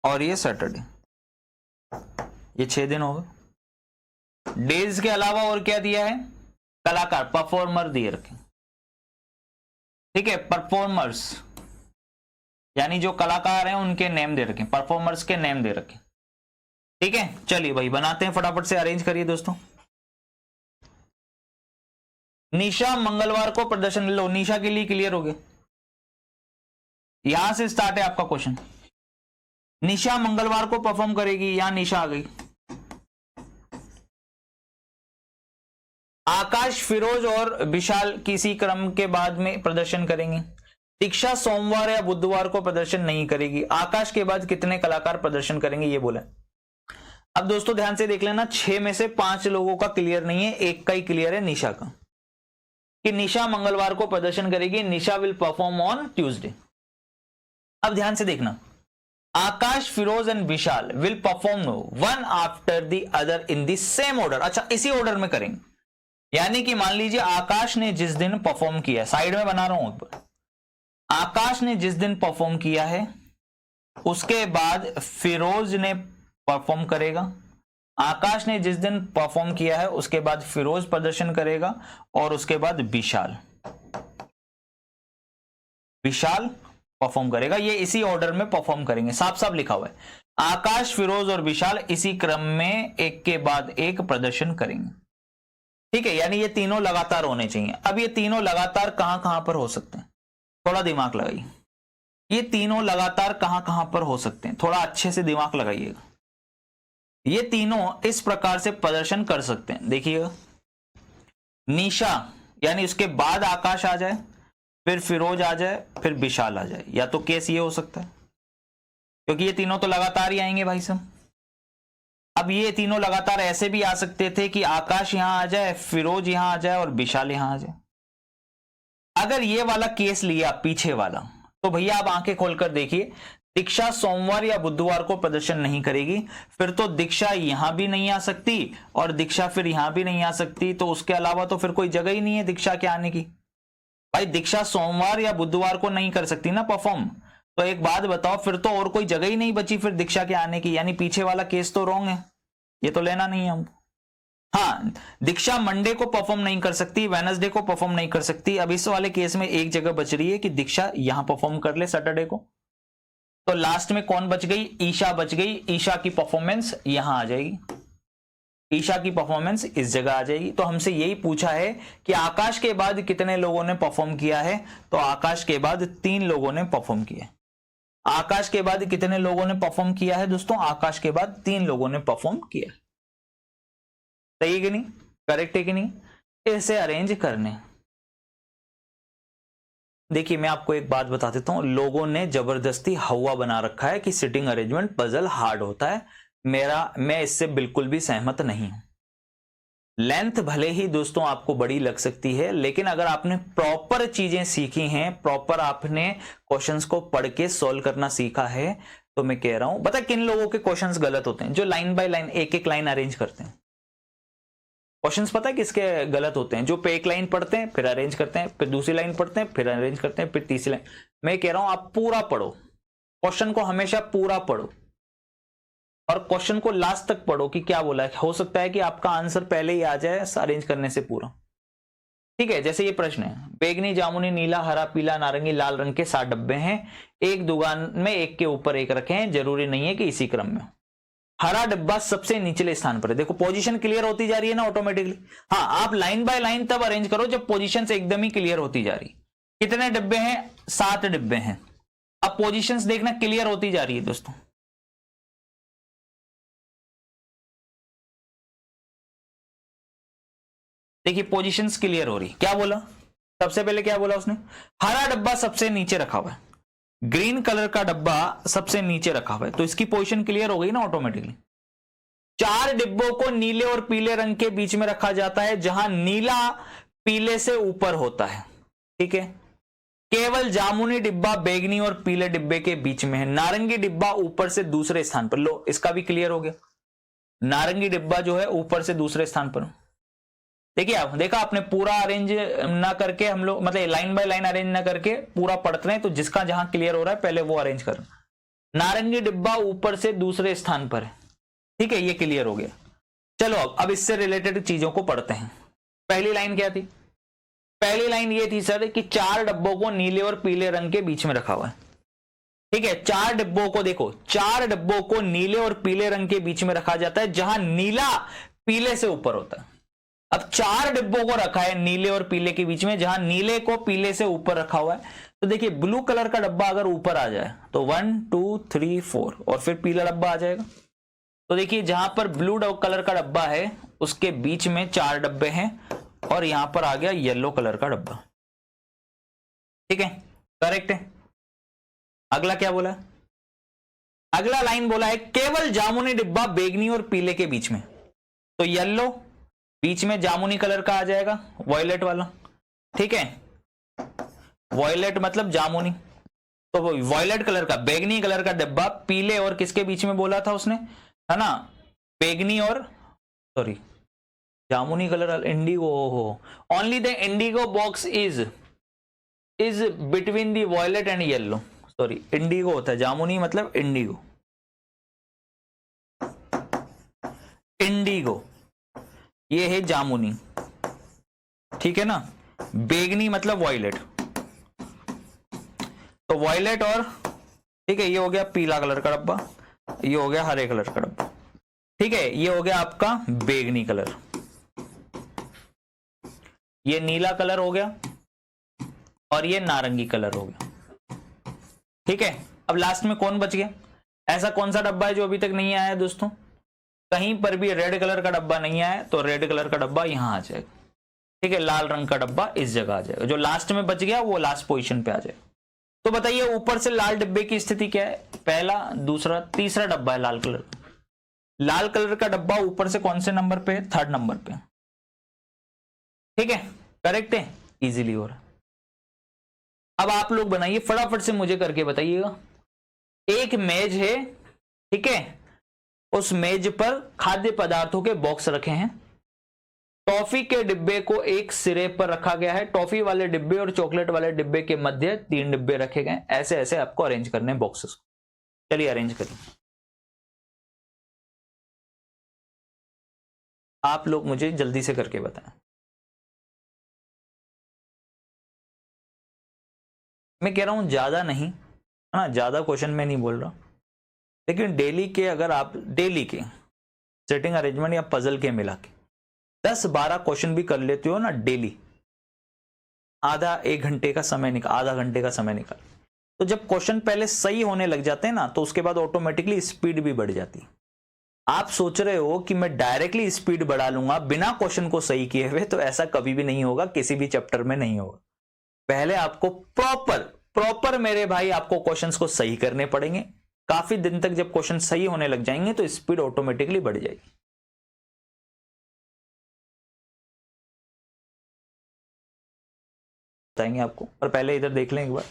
और ये सैटरडे। ये 6 दिन हो गए। डेज के अलावा और क्या दिया है? कलाकार, परफॉर्मर दिए रखे, ठीक है, परफॉर्मर्स यानी जो कलाकार हैं उनके नेम दे रखे, परफॉर्मर्स के नेम दे रखे, ठीक है। चलिए भाई बनाते हैं, फटाफट से अरेंज करिए दोस्तों। निशा मंगलवार को प्रदर्शन, लो निशा के लिए क्लियर हो गया, यहां से स्टार्ट है आपका क्वेश्चन। निशा मंगलवार को परफॉर्म करेगी, यहां निशा आ गई। आकाश, फिरोज और विशाल किसी क्रम के बाद में प्रदर्शन करेंगे। दीक्षा सोमवार या बुधवार को प्रदर्शन नहीं करेगी। आकाश के बाद कितने कलाकार प्रदर्शन करेंगे ये बोला। अब दोस्तों ध्यान से देख लेना, 6 में से 5 लोगों का क्लियर नहीं है, एक का ही क्लियर है, निशा का, कि निशा मंगलवार को प्रदर्शन करेगी। Nisha will perform on Tuesday. अब ध्यान से देखना, Akash, Firoz and Vishal will perform one after the other in the same order. अच्छा, इसी ऑर्डर में करेंगे, यानी कि मान लीजिए आकाश ने जिस दिन परफॉर्म किया, साइड में बना रहा हूं, आकाश ने जिस दिन परफॉर्म किया है उसके बाद फिरोज ने परफॉर्म करेगा। आकाश ने जिस दिन परफॉर्म किया है उसके बाद फिरोज प्रदर्शन करेगा और उसके बाद विशाल परफॉर्म करेगा। ये इसी ऑर्डर में परफॉर्म करेंगे, साफ साफ लिखा हुआ है, आकाश, फिरोज और विशाल इसी क्रम में एक के बाद एक प्रदर्शन करेंगे, ठीक है। यानी ये तीनों लगातार होने चाहिए। अब ये तीनों लगातार कहां कहां पर हो सकते हैं, थोड़ा दिमाग लगाइए। ये तीनों लगातार कहां कहां पर हो सकते हैं, थोड़ा अच्छे से दिमाग लगाइएगा। ये तीनों इस प्रकार से प्रदर्शन कर सकते हैं, देखिएगा, निशा यानी उसके बाद आकाश आ जाए, फिर फिरोज आ जाए, फिर विशाल आ जाए, या तो केस ये हो सकता है, क्योंकि ये तीनों तो लगातार ही आएंगे भाई साहब। अब ये तीनों लगातार ऐसे भी आ सकते थे कि आकाश यहां आ जाए, फिरोज यहां आ जाए और विशाल यहां आ जाए। अगर ये वाला केस लिया पीछे वाला, तो भैया आप आंखें खोलकर देखिए, दीक्षा सोमवार या बुधवार को प्रदर्शन नहीं करेगी, फिर तो दीक्षा यहां भी नहीं आ सकती और दीक्षा फिर यहां भी नहीं आ सकती, तो उसके अलावा तो फिर कोई जगह ही नहीं है दीक्षा के आने की। भाई दीक्षा सोमवार या बुधवार को नहीं कर सकती ना परफॉर्म, तो एक बात बताओ, फिर तो और कोई जगह ही नहीं बची फिर दीक्षा के आने की, यानी पीछे वाला केस तो रॉन्ग है, ये तो लेना नहीं है हमको। हाँ, दीक्षा मंडे को परफॉर्म नहीं कर सकती, वेडनेसडे को परफॉर्म नहीं कर सकती। अब इस वाले केस में एक जगह बच रही है कि दीक्षा यहां परफॉर्म कर ले सैटरडे को, तो लास्ट में कौन बच गई? ईशा बच गई। ईशा की परफॉर्मेंस यहां आ जाएगी, ईशा की परफॉर्मेंस इस जगह आ जाएगी। तो हमसे यही पूछा है कि आकाश के बाद कितने लोगों ने परफॉर्म किया है, तो आकाश के बाद 3 लोगों ने परफॉर्म किया है। आकाश के बाद कितने लोगों ने परफॉर्म किया है दोस्तों? आकाश के बाद 3 लोगों ने परफॉर्म किया। सही है कि नहीं, करेक्ट है कि नहीं? ऐसे अरेंज करने। देखिए मैं आपको एक बात बता देता हूं, लोगों ने जबरदस्ती हवा बना रखा है कि सिटिंग अरेंजमेंट पजल हार्ड होता है, मैं इससे बिल्कुल भी सहमत नहीं हूं। लेंथ भले ही दोस्तों आपको बड़ी लग सकती है, लेकिन अगर आपने प्रॉपर चीजें सीखी हैं, प्रॉपर आपने क्वेश्चंस को पढ़ के सॉल्व करना सीखा है, तो मैं कह रहा हूं, पता किन लोगों के क्वेश्चंस गलत होते हैं? जो लाइन बाय लाइन एक एक लाइन अरेंज करते हैं। क्वेश्चंस पता है किसके गलत होते हैं? जो पे एक लाइन पढ़ते हैं फिर अरेंज करते हैं, फिर दूसरी लाइन पढ़ते हैं फिर अरेंज करते हैं, फिर तीसरी लाइन। मैं कह रहा हूं आप पूरा पढ़ो, क्वेश्चन को हमेशा पूरा पढ़ो और क्वेश्चन को लास्ट तक पढ़ो कि क्या बोला है। हो सकता है कि आपका आंसर पहले ही आ जाए अरेंज करने से पूरा, ठीक है। जैसे ये प्रश्न है, बैगनी, जामुनी, नीला, हरा, पीला, नारंगी, लाल रंग के 7 डब्बे हैं, एक दुकान में एक के ऊपर एक रखे हैं, जरूरी नहीं है कि इसी क्रम में। हरा डिब्बा सबसे निचले स्थान पर है। देखो पोजीशन क्लियर होती जा रही है ना ऑटोमेटिकली। हाँ, आप लाइन बाय लाइन तब अरेंज करो जब पोजीशन एकदम ही क्लियर होती जा रही। कितने डिब्बे हैं? 7 डिब्बे हैं। अब पोजीशंस देखना क्लियर होती जा रही है दोस्तों। देखिए पोजीशंस क्लियर हो रही। क्या बोला? सबसे पहले क्या बोला उसने? हरा डब्बा सबसे नीचे रखा हुआ है, ग्रीन कलर का डब्बा सबसे नीचे रखा हुआ है, तो इसकी पोजीशन क्लियर हो गई ना ऑटोमेटिकली। 4 डिब्बों को नीले और पीले रंग के बीच में रखा जाता है, जहां नीला पीले से ऊपर होता है। ठीक है। केवल जामुनी डिब्बा बैगनी और पीले डिब्बे के बीच में है। नारंगी डिब्बा ऊपर से दूसरे स्थान पर। लो, इसका भी क्लियर हो गया। नारंगी डिब्बा जो है ऊपर से दूसरे स्थान पर। देखिए आप देखा, आपने पूरा अरेंज ना करके हम लोग मतलब लाइन बाय लाइन अरेंज ना करके पूरा पढ़ते हैं, तो जिसका जहां क्लियर हो रहा है पहले वो अरेंज करना। नारंगी डिब्बा ऊपर से दूसरे स्थान पर है। ठीक है, ये क्लियर हो गया। चलो अब इससे रिलेटेड चीजों को पढ़ते हैं। पहली लाइन क्या थी? पहली लाइन ये थी सर कि 4 डब्बों को नीले और पीले रंग के बीच में रखा हुआ है। ठीक है, 4 डिब्बों को देखो, 4 डिब्बों को नीले और पीले रंग के बीच में रखा जाता है, जहां नीला पीले से ऊपर होता है। अब 4 डिब्बों को रखा है नीले और पीले के बीच में, जहां नीले को पीले से ऊपर रखा हुआ है। तो देखिए ब्लू कलर का डब्बा अगर ऊपर आ जाए तो 1 2 3 4 और फिर पीला डब्बा आ जाएगा। तो देखिए जहां पर ब्लू कलर का डब्बा है उसके बीच में 4 डब्बे हैं और यहां पर आ गया येलो कलर का डब्बा। ठीक है, करेक्ट है। अगला क्या बोला? अगला लाइन बोला है केवल जामुनी डिब्बा बैगनी और पीले के बीच में। तो येलो बीच में जामुनी कलर का आ जाएगा, वॉयलेट वाला। ठीक है, वॉयलेट मतलब जामुनी, तो वॉयलेट कलर का बैगनी कलर का डिब्बा पीले और किसके बीच में बोला था उसने, है ना? बैगनी और सॉरी जामुनी कलर इंडिगो हो। Only the indigo box is between the violet and yellow. Sorry, indigo होता है, जामुनी मतलब इंडिगो। इंडिगो ये है जामुनी, ठीक है ना? बैगनी मतलब वॉयलेट, तो वॉयलेट और ठीक है, ये हो गया पीला कलर का डब्बा, ये हो गया हरे कलर का डब्बा। ठीक है, ये हो गया आपका बैगनी कलर, ये नीला कलर हो गया और ये नारंगी कलर हो गया। ठीक है, अब लास्ट में कौन बच गया? ऐसा कौन सा डब्बा है जो अभी तक नहीं आया है दोस्तों? कहीं पर भी रेड कलर का डब्बा नहीं आया तो रेड कलर का डब्बा यहां आ जाएगा। ठीक है, लाल रंग का डब्बा इस जगह आ जाएगा। जो लास्ट में बच गया वो लास्ट पोजीशन पे आ जाएगा। तो बताइए ऊपर से लाल डिब्बे की स्थिति क्या है? पहला, दूसरा, तीसरा डब्बा है लाल कलर का। लाल कलर का डब्बा ऊपर से कौन से नंबर पे है? 3rd नंबर पे। ठीक है, करेक्ट है, इजीली हो रहा है। अब आप लोग बनाइए फटाफट से, मुझे करके बताइएगा। एक मेज है, ठीक है, उस मेज पर खाद्य पदार्थों के बॉक्स रखे हैं। टॉफी के डिब्बे को एक सिरे पर रखा गया है। टॉफी वाले डिब्बे और चॉकलेट वाले डिब्बे के मध्य 3 डिब्बे रखे गए। ऐसे ऐसे आपको अरेंज करने हैं बॉक्सेस को। चलिए अरेंज करिए। आप लोग मुझे जल्दी से करके बताएं। मैं कह रहा हूं ज्यादा नहीं, है ना? ज्यादा क्वेश्चन में नहीं बोल रहा, लेकिन डेली के, अगर आप डेली के सेटिंग अरेंजमेंट या पजल के मिला के 10-12 क्वेश्चन भी कर लेते हो ना डेली, आधा 1 घंटे का समय निकाल, आधा घंटे का समय निकाल, तो जब क्वेश्चन पहले सही होने लग जाते हैं ना, तो उसके बाद ऑटोमेटिकली स्पीड भी बढ़ जाती है। आप सोच रहे हो कि मैं डायरेक्टली स्पीड बढ़ा लूंगा बिना क्वेश्चन को सही किए हुए, तो ऐसा कभी भी नहीं होगा, किसी भी चैप्टर में नहीं होगा। पहले आपको प्रॉपर मेरे भाई आपको क्वेश्चंस को सही करने पड़ेंगे। काफी दिन तक जब क्वेश्चन सही होने लग जाएंगे तो स्पीड ऑटोमेटिकली बढ़ जाएगी। बताएंगे आपको, पर पहले इधर देख लें एक बार।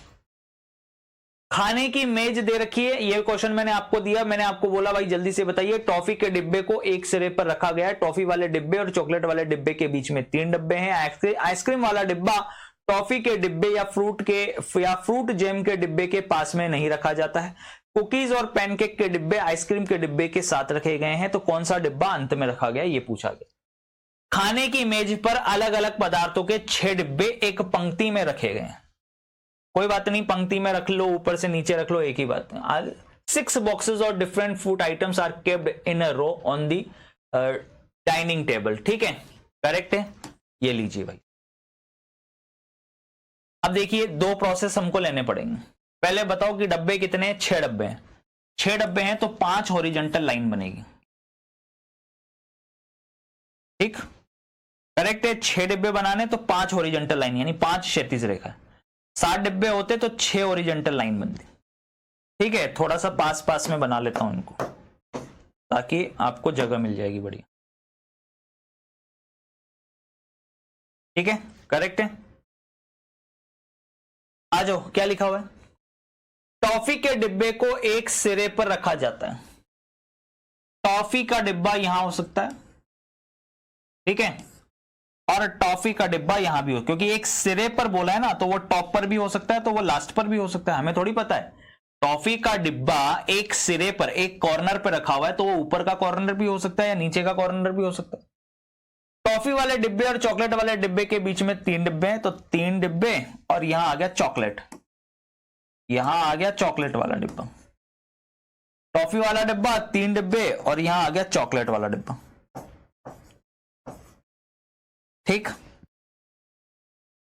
खाने की मेज दे रखी है, ये क्वेश्चन मैंने आपको दिया। मैंने आपको बोला भाई जल्दी से बताइए, टॉफी के डिब्बे को एक सिरे पर रखा गया है। टॉफी वाले डिब्बे और चॉकलेट वाले डिब्बे के बीच में 3 डिब्बे हैं। आइसक्रीम वाला डिब्बा टॉफी के डिब्बे या फ्रूट जैम के डिब्बे के पास में नहीं रखा जाता है। कुकीज और पैनकेक के डिब्बे आइसक्रीम के डिब्बे के साथ रखे गए हैं। तो कौन सा डिब्बा अंत में रखा गया, ये पूछा गया। खाने की मेज पर अलग अलग पदार्थों के 6 डिब्बे एक पंक्ति में रखे गए हैं। कोई बात नहीं, पंक्ति में रख लो, ऊपर से नीचे रख लो, एक ही बात है। 6 boxes और different food items are kept in a row on the dining table. ठीक है, करेक्ट है, ये लीजिए भाई। अब देखिए 2 प्रोसेस हमको लेने पड़ेंगे। पहले बताओ कि डब्बे कितने हैं? 6 डब्बे हैं। 6 डब्बे हैं तो 5 हॉरिजॉन्टल लाइन बनेगी। ठीक, करेक्ट है। 6 डिब्बे बनाने तो 5 हॉरिजॉन्टल लाइन, यानी 5 क्षैतिज रेखा। 7 डिब्बे होते तो 6 हॉरिजॉन्टल लाइन बनती। ठीक है, थोड़ा सा पास पास में बना लेता हूं इनको ताकि आपको जगह मिल जाएगी बढ़िया। ठीक है, करेक्ट है। आ जाओ, क्या लिखा हुआ है? टॉफी के डिब्बे को एक सिरे पर रखा जाता है। टॉफी का डिब्बा यहां हो सकता है, ठीक है, और टॉफी का डिब्बा यहां भी हो, क्योंकि एक सिरे पर बोला है ना, तो वो टॉप पर भी हो सकता है, तो वो लास्ट पर भी हो सकता है, हमें थोड़ी पता है। टॉफी का डिब्बा एक सिरे पर, एक कॉर्नर पर रखा हुआ है, तो वो ऊपर का कॉर्नर भी हो सकता है या नीचे का कॉर्नर भी हो सकता है। टॉफी वाले डिब्बे और चॉकलेट वाले डिब्बे के बीच में 3 डिब्बे हैं, तो 3 डिब्बे और यहां आ गया चॉकलेट, यहां आ गया चॉकलेट वाला डिब्बा। टॉफी वाला डिब्बा 3 डिब्बे और यहां आ गया चॉकलेट वाला डिब्बा। ठीक,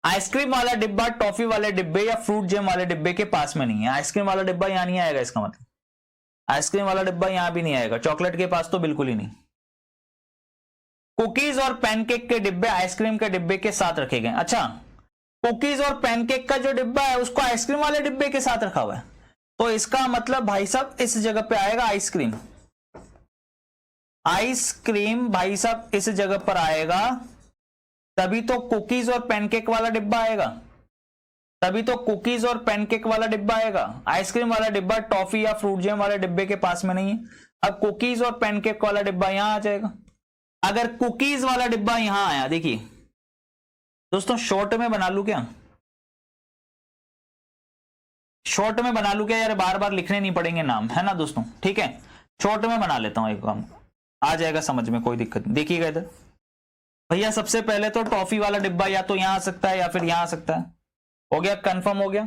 आइसक्रीम वाला डिब्बा टॉफी वाले डिब्बे या फ्रूट जैम वाले डिब्बे के पास में नहीं है। आइसक्रीम वाला डिब्बा यहां नहीं आएगा, इसका मतलब आइसक्रीम वाला डिब्बा यहां भी नहीं आएगा, चॉकलेट के पास तो बिल्कुल ही नहीं। कुकीज और पैनकेक के डिब्बे आइसक्रीम के डिब्बे के साथ रखे गए। अच्छा, कुकीज और पैनकेक का जो डिब्बा है उसको आइसक्रीम वाले डिब्बे के साथ रखा हुआ है, तो इसका मतलब भाई साहब इस जगह पे आएगा आइसक्रीम। आइसक्रीम भाई साहब इस जगह पर आएगा, तभी तो कुकीज और पैनकेक वाला डिब्बा आएगा, तभी तो कुकीज और पैनकेक वाला डिब्बा आएगा। आइसक्रीम वाला डिब्बा टॉफी या फ्रूट जैम वाले डिब्बे के पास में नहीं है। अब कुकीज और पैनकेक वाला डिब्बा यहां आ जाएगा। अगर कुकीज वाला डिब्बा यहां आया, देखिए दोस्तों, शॉर्ट में बना लू क्या? शॉर्ट में बना लू क्या यार? बार बार लिखने नहीं पड़ेंगे नाम, है ना दोस्तों? ठीक है, शॉर्ट में बना लेता हूं, एक काम आ जाएगा समझ में, कोई दिक्कत नहीं। देखिएगा इधर भैया, सबसे पहले तो टॉफी वाला डिब्बा या तो यहां आ सकता है या फिर यहां आ सकता है। हो गया, कंफर्म हो गया।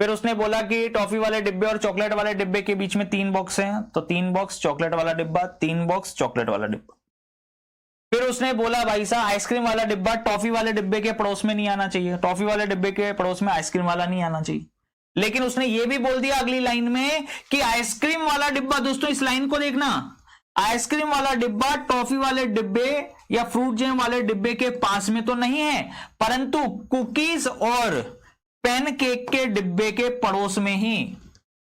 फिर उसने बोला कि टॉफी वाले डिब्बे और चॉकलेट वाले डिब्बे के बीच में 3 बॉक्स हैं, तो 3 बॉक्स चॉकलेट वाला डिब्बा, 3 बॉक्स चॉकलेट वाला डिब्बा। फिर उसने बोला भाई साहब आइसक्रीम वाला डिब्बा टॉफी वाले डिब्बे के पड़ोस में नहीं आना चाहिए, टॉफी वाले डिब्बे के पड़ोस में आइसक्रीम वाला नहीं आना चाहिए। लेकिन उसने ये भी बोल दिया अगली लाइन में कि आइसक्रीम वाला डिब्बा, दोस्तों इस लाइन को देखना, आइसक्रीम वाला डिब्बा टॉफी वाले डिब्बे या फ्रूट जैम वाले डिब्बे के पास में तो नहीं है, परंतु कुकीज और पैनकेक के डिब्बे के पड़ोस में ही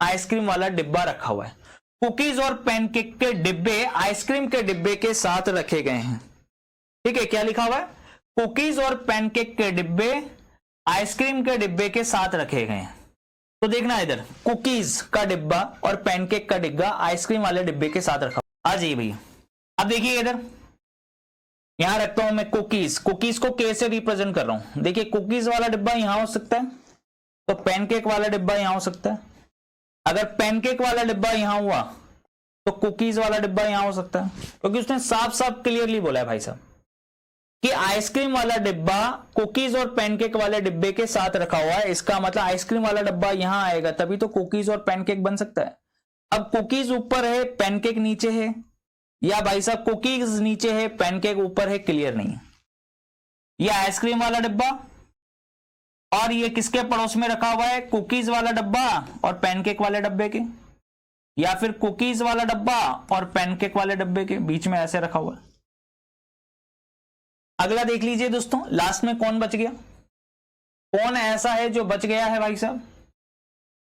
आइसक्रीम वाला डिब्बा रखा हुआ है। कुकीज और पैनकेक के डिब्बे आइसक्रीम के डिब्बे के साथ रखे गए हैं। ठीक है, क्या लिखा हुआ है? कुकीज और पैनकेक के डिब्बे आइसक्रीम के डिब्बे के साथ रखे गए हैं। तो देखना इधर, कुकीज का डिब्बा और पैनकेक का डिब्बा आइसक्रीम वाले डिब्बे के साथ रखा। आ जाइए भैया, अब देखिए इधर, यहां रखता हूं मैं कुकीज। कुकीज को कैसे रिप्रेजेंट कर रहा हूं? देखिए, कुकीज वाला डिब्बा यहां हो सकता है, तो पैनकेक वाला डिब्बा यहां हो सकता है। अगर पैनकेक वाला डिब्बा यहां हुआ तो कुकीज वाला डिब्बा यहां हो सकता है, क्योंकि उसने साफ साफ क्लियरली बोला है भाई साहब कि आइसक्रीम वाला डिब्बा कुकीज और पैनकेक वाले डिब्बे के साथ रखा हुआ है। इसका मतलब आइसक्रीम वाला डिब्बा यहां आएगा, तभी तो कुकीज और पैनकेक बन सकता है। अब कुकीज ऊपर है, पैनकेक नीचे है, या भाई साहब कुकीज नीचे है, पैनकेक ऊपर है, क्लियर नहीं है। ये आइसक्रीम वाला डिब्बा और ये किसके पड़ोस में रखा हुआ है? कुकीज वाला डब्बा और पैनकेक वाले डब्बे के, या फिर कुकीज वाला डब्बा और पैनकेक वाले डब्बे के बीच में ऐसे रखा हुआ है। अगला देख लीजिए दोस्तों, लास्ट में कौन बच गया? कौन ऐसा है जो बच गया है भाई साहब?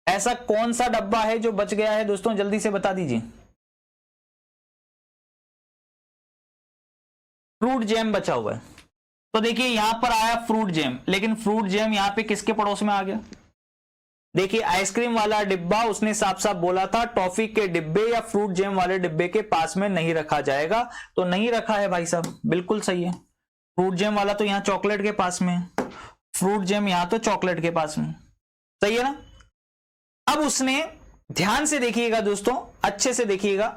ऐसा कौन सा डब्बा है जो बच गया है दोस्तों? जल्दी से बता दीजिए। फ्रूट जैम बचा हुआ है, तो देखिए यहां पर आया फ्रूट जैम, लेकिन फ्रूट जैम यहां पे किसके पड़ोस में आ गया? देखिए, आइसक्रीम वाला डिब्बा उसने साफ साफ बोला था टॉफी के डिब्बे या फ्रूट जैम वाले डिब्बे के पास में नहीं रखा जाएगा, तो नहीं रखा है भाई साहब, बिल्कुल सही है। फ्रूट जैम वाला तो यहां चॉकलेट के पास में है, फ्रूट जैम यहां तो चॉकलेट के पास में, सही है ना? अब उसने, ध्यान से देखिएगा दोस्तों, अच्छे से देखिएगा,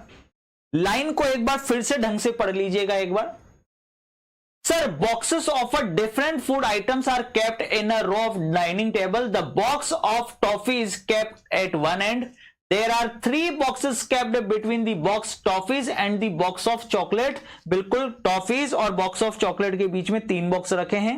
लाइन को एक बार फिर से ढंग से पढ़ लीजिएगा एक बार। Sir, boxes of a different food items are kept in a row of dining table. The box of toffee is kept at one end. There are 3 boxes kept between the box toffees and the box of chocolate. बिल्कुल, toffees और box of chocolate के बीच में 3 box रखे हैं।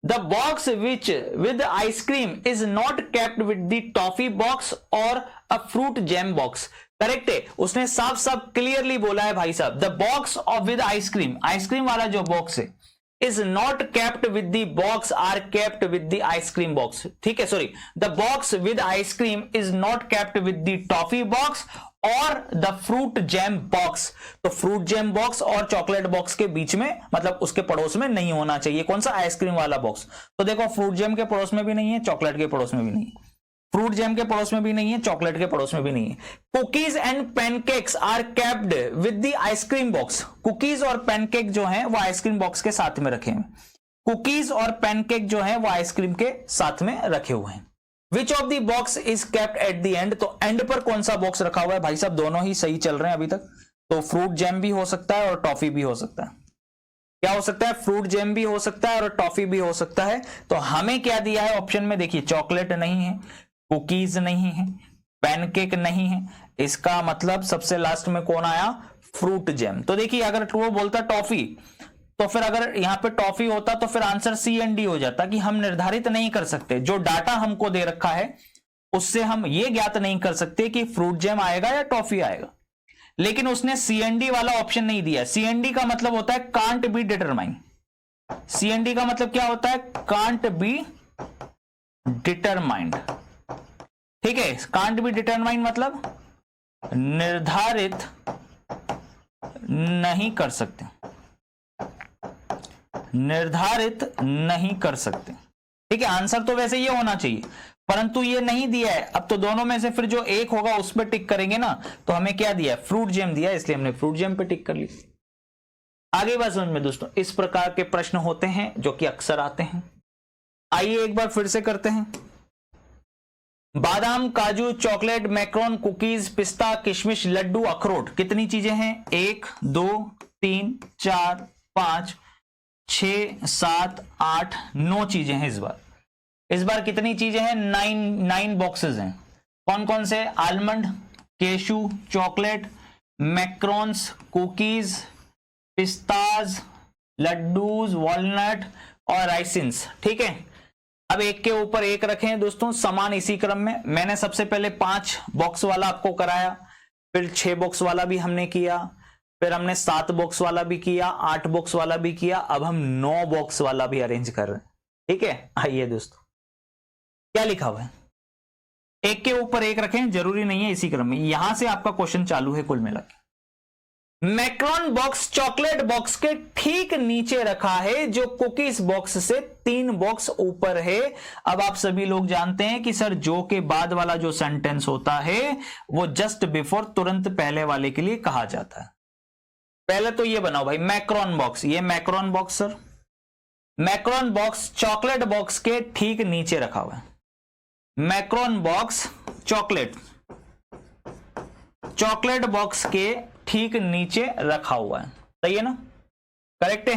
The box which with ice cream is not kept with the toffee box और a fruit jam box. Correct है, उसने साफ साफ क्लियरली बोला है भाई साहब, the box of with ice cream, ice cream वाला जो बॉक्स है, is not kept with the box are kept with the ice cream box। ठीक है, sorry, the box with ice cream is not kept with the toffee box और the fruit jam box। तो fruit jam box और chocolate box के बीच में, मतलब उसके पड़ोस में नहीं होना चाहिए। कौन सा? आइसक्रीम वाला बॉक्स। तो देखो, फ्रूट जैम के पड़ोस में भी नहीं है, चॉकलेट के पड़ोस में भी नहीं है, फ्रूट जैम के पड़ोस में भी नहीं है, चॉकलेट के पड़ोस में भी नहीं है। Cookies and pancakes are kept with the ice cream box. Cookies और पैनकेक जो है वो आइसक्रीम बॉक्स के साथ में रखे हैं। कुकीज और पैनकेक जो है वो आइसक्रीम के साथ में रखे हुए हैं। Which of the box is kept at the end? तो एंड पर कौन सा बॉक्स रखा हुआ है? भाई साहब दोनों ही सही चल रहे हैं अभी तक। तो फ्रूट जैम भी हो सकता है और टॉफी भी हो सकता है। क्या हो सकता है? फ्रूट जैम भी हो सकता है और टॉफी भी हो सकता है। तो हमें क्या दिया है ऑप्शन में? देखिए, चॉकलेट नहीं है, कुकीज नहीं है, पैनकेक नहीं है, इसका मतलब सबसे लास्ट में कौन आया? Fruit jam. तो देखिए, अगर वो बोलता टॉफी, तो फिर अगर यहां पे टॉफी होता तो फिर आंसर सी एंड डी हो जाता कि हम निर्धारित नहीं कर सकते, जो डाटा हमको दे रखा है उससे हम ये ज्ञात नहीं कर सकते कि फ्रूट जैम आएगा या टॉफी आएगा। लेकिन उसने सी एंड डी वाला ऑप्शन नहीं दिया। सी एंड डी का मतलब होता है can't be determine. C and D का मतलब क्या होता है? Can't be determined. ठीक है, कांट बी डिटरमाइन मतलब निर्धारित नहीं कर सकते, निर्धारित नहीं कर सकते। ठीक है, आंसर तो वैसे ये होना चाहिए, परंतु ये नहीं दिया है। अब तो दोनों में से फिर जो एक होगा उस पर टिक करेंगे ना। तो हमें क्या दिया? फ्रूट जैम दिया, इसलिए हमने फ्रूट जैम पे टिक कर ली। आगे बात समझ में दोस्तों, इस प्रकार के प्रश्न होते हैं जो कि अक्सर आते हैं। आइए एक बार फिर से करते हैं। बादाम, काजू, चॉकलेट, मैक्रोन, कुकीज, पिस्ता, किशमिश, लड्डू, अखरोट, कितनी चीजें हैं? 1 2 3 4 5 6 7 8 9 चीजें हैं। इस बार कितनी चीजें हैं? 9 बॉक्सेस हैं। कौन कौन से? Almond, cashew, chocolate, macarons, cookies, पिस्ताज, लड्डूज, वॉलनट और राइसिन्स। ठीक है, अब एक के ऊपर एक रखे हैं दोस्तों, समान इसी क्रम में। मैंने सबसे पहले 5 बॉक्स वाला आपको कराया, फिर 6 बॉक्स वाला भी हमने किया, फिर हमने 7 बॉक्स वाला भी किया, 8 बॉक्स वाला भी किया, अब हम 9 बॉक्स वाला भी अरेंज कर रहे हैं। ठीक है, आइए दोस्तों, क्या लिखा हुआ है? एक के ऊपर एक रखें, जरूरी नहीं है इसी क्रम में, यहां से आपका क्वेश्चन चालू है। कुल मिलाकर मैक्रोन बॉक्स चॉकलेट बॉक्स के ठीक नीचे रखा है, जो कुकीज बॉक्स से 3 बॉक्स ऊपर है। अब आप सभी लोग जानते हैं कि सर जो के बाद वाला जो सेंटेंस होता है वो जस्ट बिफोर, तुरंत पहले वाले के लिए कहा जाता है। पहले तो ये बनाओ भाई, मैक्रोन बॉक्स, ये Macron box sir, Macron box chocolate box के ठीक नीचे रखा हुआ है। मैक्रोन बॉक्स चॉकलेट बॉक्स के ठीक नीचे रखा हुआ है। सही है ना? करेक्ट है।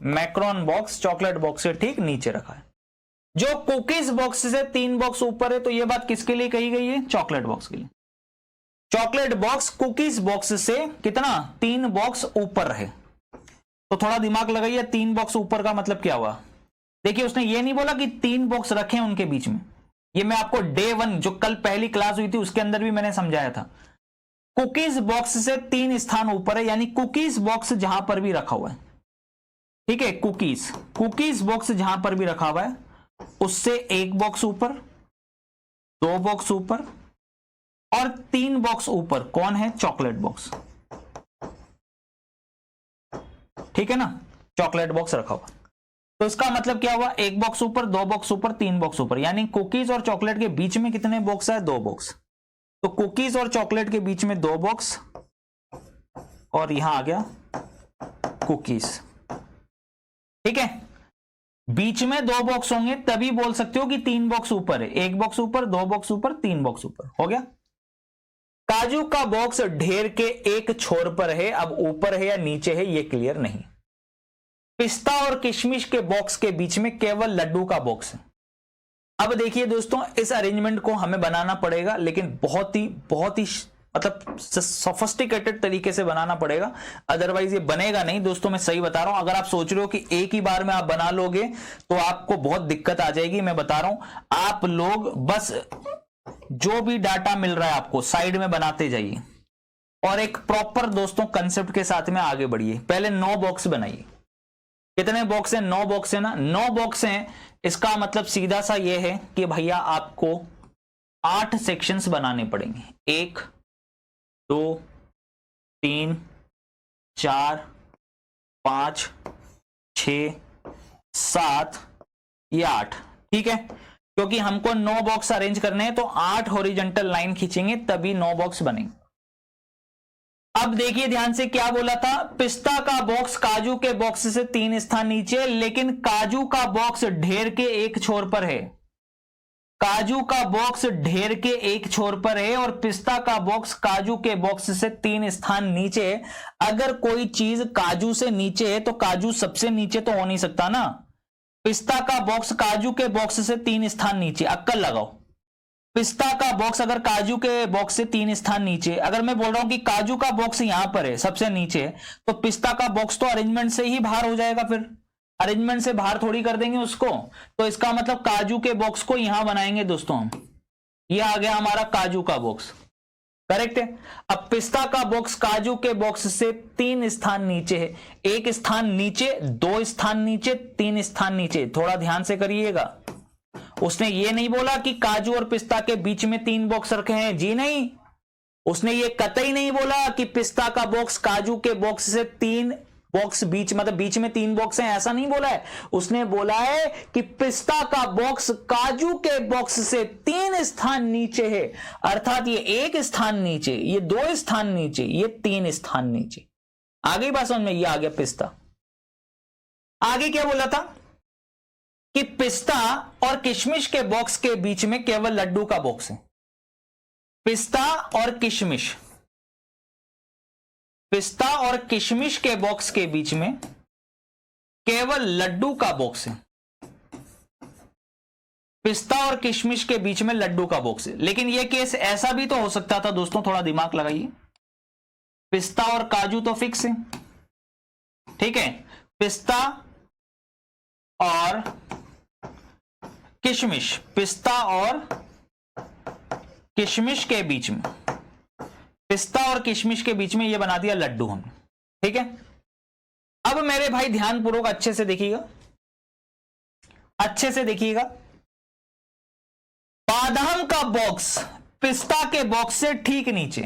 मैक्रोन बॉक्स चॉकलेट बॉक्स से ठीक नीचे रखा है। जो कुकीज बॉक्स से 3 बॉक्स ऊपर है, तो यह बात किसके लिए कही गई है? चॉकलेट बॉक्स के लिए। चॉकलेट बॉक्स कुकीज बॉक्स से कितना? 3 बॉक्स ऊपर है। तो थोड़ा दिमाग लगाइए, 3 बॉक्स ऊपर का मतलब क्या हुआ? देखिए, उसने ये नहीं बोला कि 3 बॉक्स रखे उनके बीच में। ये मैं आपको डे 1 जो कल पहली क्लास हुई थी उसके अंदर भी मैंने समझाया था। कुकीज बॉक्स से 3 स्थान ऊपर है, यानी कुकीज बॉक्स जहां पर भी रखा हुआ है, ठीक है, कुकीज बॉक्स जहां पर भी रखा हुआ है उससे 1 बॉक्स ऊपर, 2 बॉक्स ऊपर और 3 बॉक्स ऊपर कौन है? Chocolate box. ठीक है ना? चॉकलेट बॉक्स रखा हुआ। तो इसका मतलब क्या हुआ? 1 बॉक्स ऊपर, 2 बॉक्स ऊपर, 3 बॉक्स ऊपर, यानी कुकीज और चॉकलेट के बीच में कितने बॉक्स है? 2 बॉक्स। तो कुकीज और चॉकलेट के बीच में 2 बॉक्स और यहां आ गया कुकीज। ठीक है, बीच में 2 बॉक्स होंगे तभी बोल सकते हो कि 3 बॉक्स ऊपर है। 1 बॉक्स ऊपर, 2 बॉक्स ऊपर, 3 बॉक्स ऊपर, हो गया। काजू का बॉक्स ढेर के एक छोर पर है, अब ऊपर है या नीचे है ये क्लियर नहीं। पिस्ता और किशमिश के बॉक्स के बीच में केवल लड्डू का बॉक्स है। अब देखिए दोस्तों, इस अरेंजमेंट को हमें बनाना पड़ेगा, लेकिन बहुत ही मतलब सोफिस्टिकेटेड तरीके से बनाना पड़ेगा, अदरवाइज ये बनेगा नहीं दोस्तों। मैं सही बता रहा हूं, अगर आप सोच रहे हो कि एक ही बार में आप बना लोगे तो आपको बहुत दिक्कत आ जाएगी। मैं बता रहा हूं, आप लोग बस जो भी डाटा मिल रहा है आपको साइड में बनाते जाइए और एक प्रॉपर दोस्तों कंसेप्ट के साथ में आगे बढ़िए। पहले 9 बॉक्स बनाइए। कितने बॉक्स हैं? 9 बॉक्स है ना, 9 बॉक्स हैं। इसका मतलब सीधा सा ये है कि भैया आपको 8 सेक्शंस बनाने पड़ेंगे। 1 2 3 4 5 6 7 ये 8, ठीक है। क्योंकि हमको 9 बॉक्स अरेंज करने हैं तो 8 हॉरिजॉन्टल लाइन खींचेंगे तभी 9 बॉक्स बनेंगे। अब देखिए ध्यान से, क्या बोला था? पिस्ता का बॉक्स काजू के बॉक्स से 3 स्थान नीचे, लेकिन काजू का बॉक्स ढेर के एक छोर पर है। काजू का बॉक्स ढेर के एक छोर पर है और पिस्ता का बॉक्स काजू के बॉक्स से 3 स्थान नीचे। अगर कोई चीज काजू से नीचे है तो काजू सबसे नीचे तो हो नहीं सकता ना। पिस्ता का बॉक्स काजू के बॉक्स से 3 स्थान नीचे, अक्कल लगाओ। पिस्ता का बॉक्स अगर काजू के बॉक्स से 3 स्थान नीचे, अगर मैं बोल रहा हूं कि काजू का बॉक्स यहां पर है सबसे नीचे, तो पिस्ता का बॉक्स तो अरेंजमेंट से ही बाहर हो जाएगा। फिर अरेंजमेंट से बाहर थोड़ी कर देंगे उसको, तो इसका मतलब काजू के बॉक्स को यहां बनाएंगे दोस्तों हम। ये आ गया हमारा काजू का बॉक्स, करेक्ट है। अब पिस्ता का बॉक्स काजू के बॉक्स से 3 स्थान नीचे है। 1 स्थान नीचे, 2 स्थान नीचे, 3 स्थान नीचे। थोड़ा ध्यान से करिएगा, उसने ये नहीं बोला कि काजू और पिस्ता के बीच में 3 बॉक्स रखे हैं, जी नहीं। उसने ये कतई नहीं बोला कि पिस्ता का बॉक्स काजू के बॉक्स से 3 बॉक्स बीच, मतलब बीच में 3 बॉक्स हैं, ऐसा नहीं बोला है। उसने बोला है कि पिस्ता का बॉक्स काजू के बॉक्स से 3 स्थान नीचे है। अर्थात ये 1 स्थान नीचे, ये 2 स्थान नीचे, ये 3 स्थान नीचे। आ गई बात समझ में? ये आ गया पिस्ता। आगे क्या बोला था कि पिस्ता और किशमिश के बॉक्स के बीच में केवल लड्डू का बॉक्स है। पिस्ता और किशमिश, पिस्ता और किशमिश के बॉक्स के बीच में केवल लड्डू का बॉक्स है। पिस्ता और किशमिश के बीच में लड्डू का बॉक्स है। लेकिन यह केस ऐसा भी तो हो सकता था दोस्तों, थोड़ा दिमाग लगाइए। पिस्ता और काजू तो फिक्स है, ठीक है। पिस्ता और किशमिश, पिस्ता और किशमिश के बीच में, पिस्ता और किशमिश के बीच में ये बना दिया लड्डू हमने, ठीक है। अब मेरे भाई ध्यानपूर्वक अच्छे से देखिएगा, अच्छे से देखिएगा। बादाम का बॉक्स पिस्ता के बॉक्स से ठीक नीचे,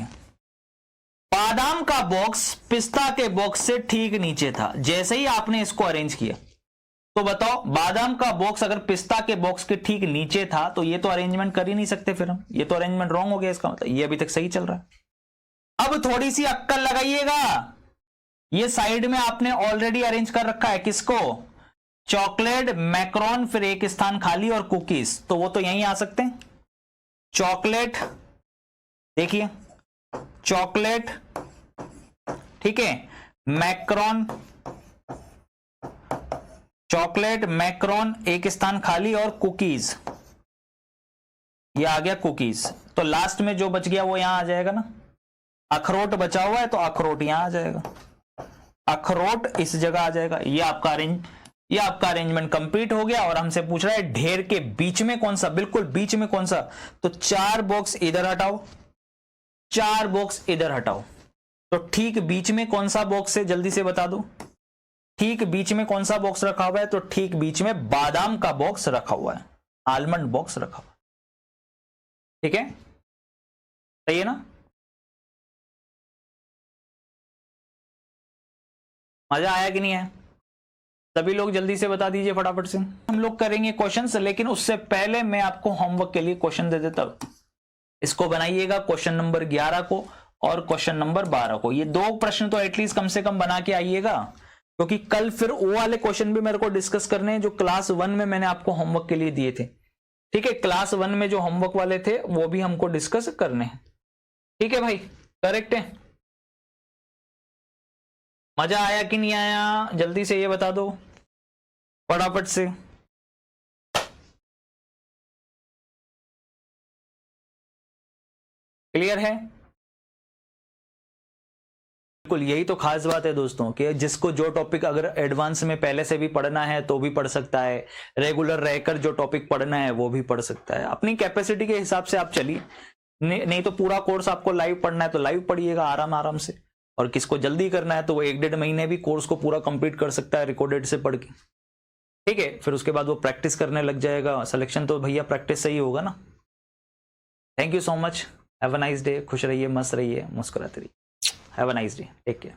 बादाम का बॉक्स पिस्ता के बॉक्स से ठीक नीचे था। जैसे ही आपने इसको अरेंज किया तो बताओ, बादाम का बॉक्स अगर पिस्ता के बॉक्स के ठीक नीचे था तो ये तो अरेंजमेंट कर ही नहीं सकते फिर हम, ये तो अरेंजमेंट रॉन्ग हो गया। इसका मतलब ये अभी तक सही चल रहा है। अब थोड़ी सी अक्कल लगाइएगा, ये साइड में आपने ऑलरेडी अरेंज कर रखा है किसको? चॉकलेट, मैक्रोन, फिर 1 स्थान खाली और कुकीज, तो वो तो यहीं आ सकते हैं। चॉकलेट, देखिए चॉकलेट, ठीक है, मैक्रोन, चॉकलेट, मैक्रोन, 1 स्थान खाली और कुकीज, ये आ गया कुकीज। तो लास्ट में जो बच गया वो यहां आ जाएगा ना। अखरोट बचा हुआ है तो अखरोट यहां आ जाएगा, अखरोट इस जगह आ जाएगा। ये आपका अरेंजमेंट कंप्लीट हो गया। और हमसे पूछ रहा है ढेर के बीच में कौन सा, बिल्कुल बीच में कौन सा, तो 4 बॉक्स इधर हटाओ, 4 बॉक्स इधर हटाओ। तो ठीक बीच में कौन सा बॉक्स है, जल्दी से बता दो। ठीक बीच में कौन सा बॉक्स रखा हुआ है? तो ठीक बीच में बादाम का बॉक्स रखा हुआ है, आलमंड बॉक्स रखा हुआ है, ठीक है, सही है ना। मजा आया कि नहीं आया? सभी लोग जल्दी से बता दीजिए फटाफट से। हम लोग करेंगे क्वेश्चंस, लेकिन उससे पहले मैं आपको होमवर्क के लिए क्वेश्चन दे देता हूं। इसको बनाइएगा, क्वेश्चन नंबर 11 को और क्वेश्चन नंबर 12 को। ये 2 प्रश्न तो एटलीस्ट कम से कम बना के आइएगा, क्योंकि कल फिर वो वाले क्वेश्चन भी मेरे को डिस्कस करने हैं जो क्लास 1 में मैंने आपको होमवर्क के लिए दिए थे, ठीक है। क्लास 1 में जो होमवर्क वाले थे वो भी हमको डिस्कस करने हैं, ठीक है भाई, करेक्ट है। मजा आया कि नहीं आया, जल्दी से ये बता दो फटाफट से। क्लियर है? बिल्कुल, यही तो खास बात है दोस्तों कि जिसको जो टॉपिक अगर एडवांस में पहले से भी पढ़ना है तो भी पढ़ सकता है, रेगुलर रहकर जो टॉपिक पढ़ना है वो भी पढ़ सकता है। अपनी कैपेसिटी के हिसाब से आप चलिए, नहीं तो पूरा कोर्स आपको लाइव पढ़ना है तो लाइव पढ़िएगा आराम आराम से, और किसको जल्दी करना है तो वो 1-1.5 महीने भी कोर्स को पूरा कंप्लीट कर सकता है रिकॉर्डेड से पढ़ के, ठीक है। फिर उसके बाद वो प्रैक्टिस करने लग जाएगा, सिलेक्शन तो भैया प्रैक्टिस से ही होगा ना। Thank you so much, have a nice day, खुश रहिए, मस्त रहिए, मुस्कुराते रहिए, have a nice day, take care.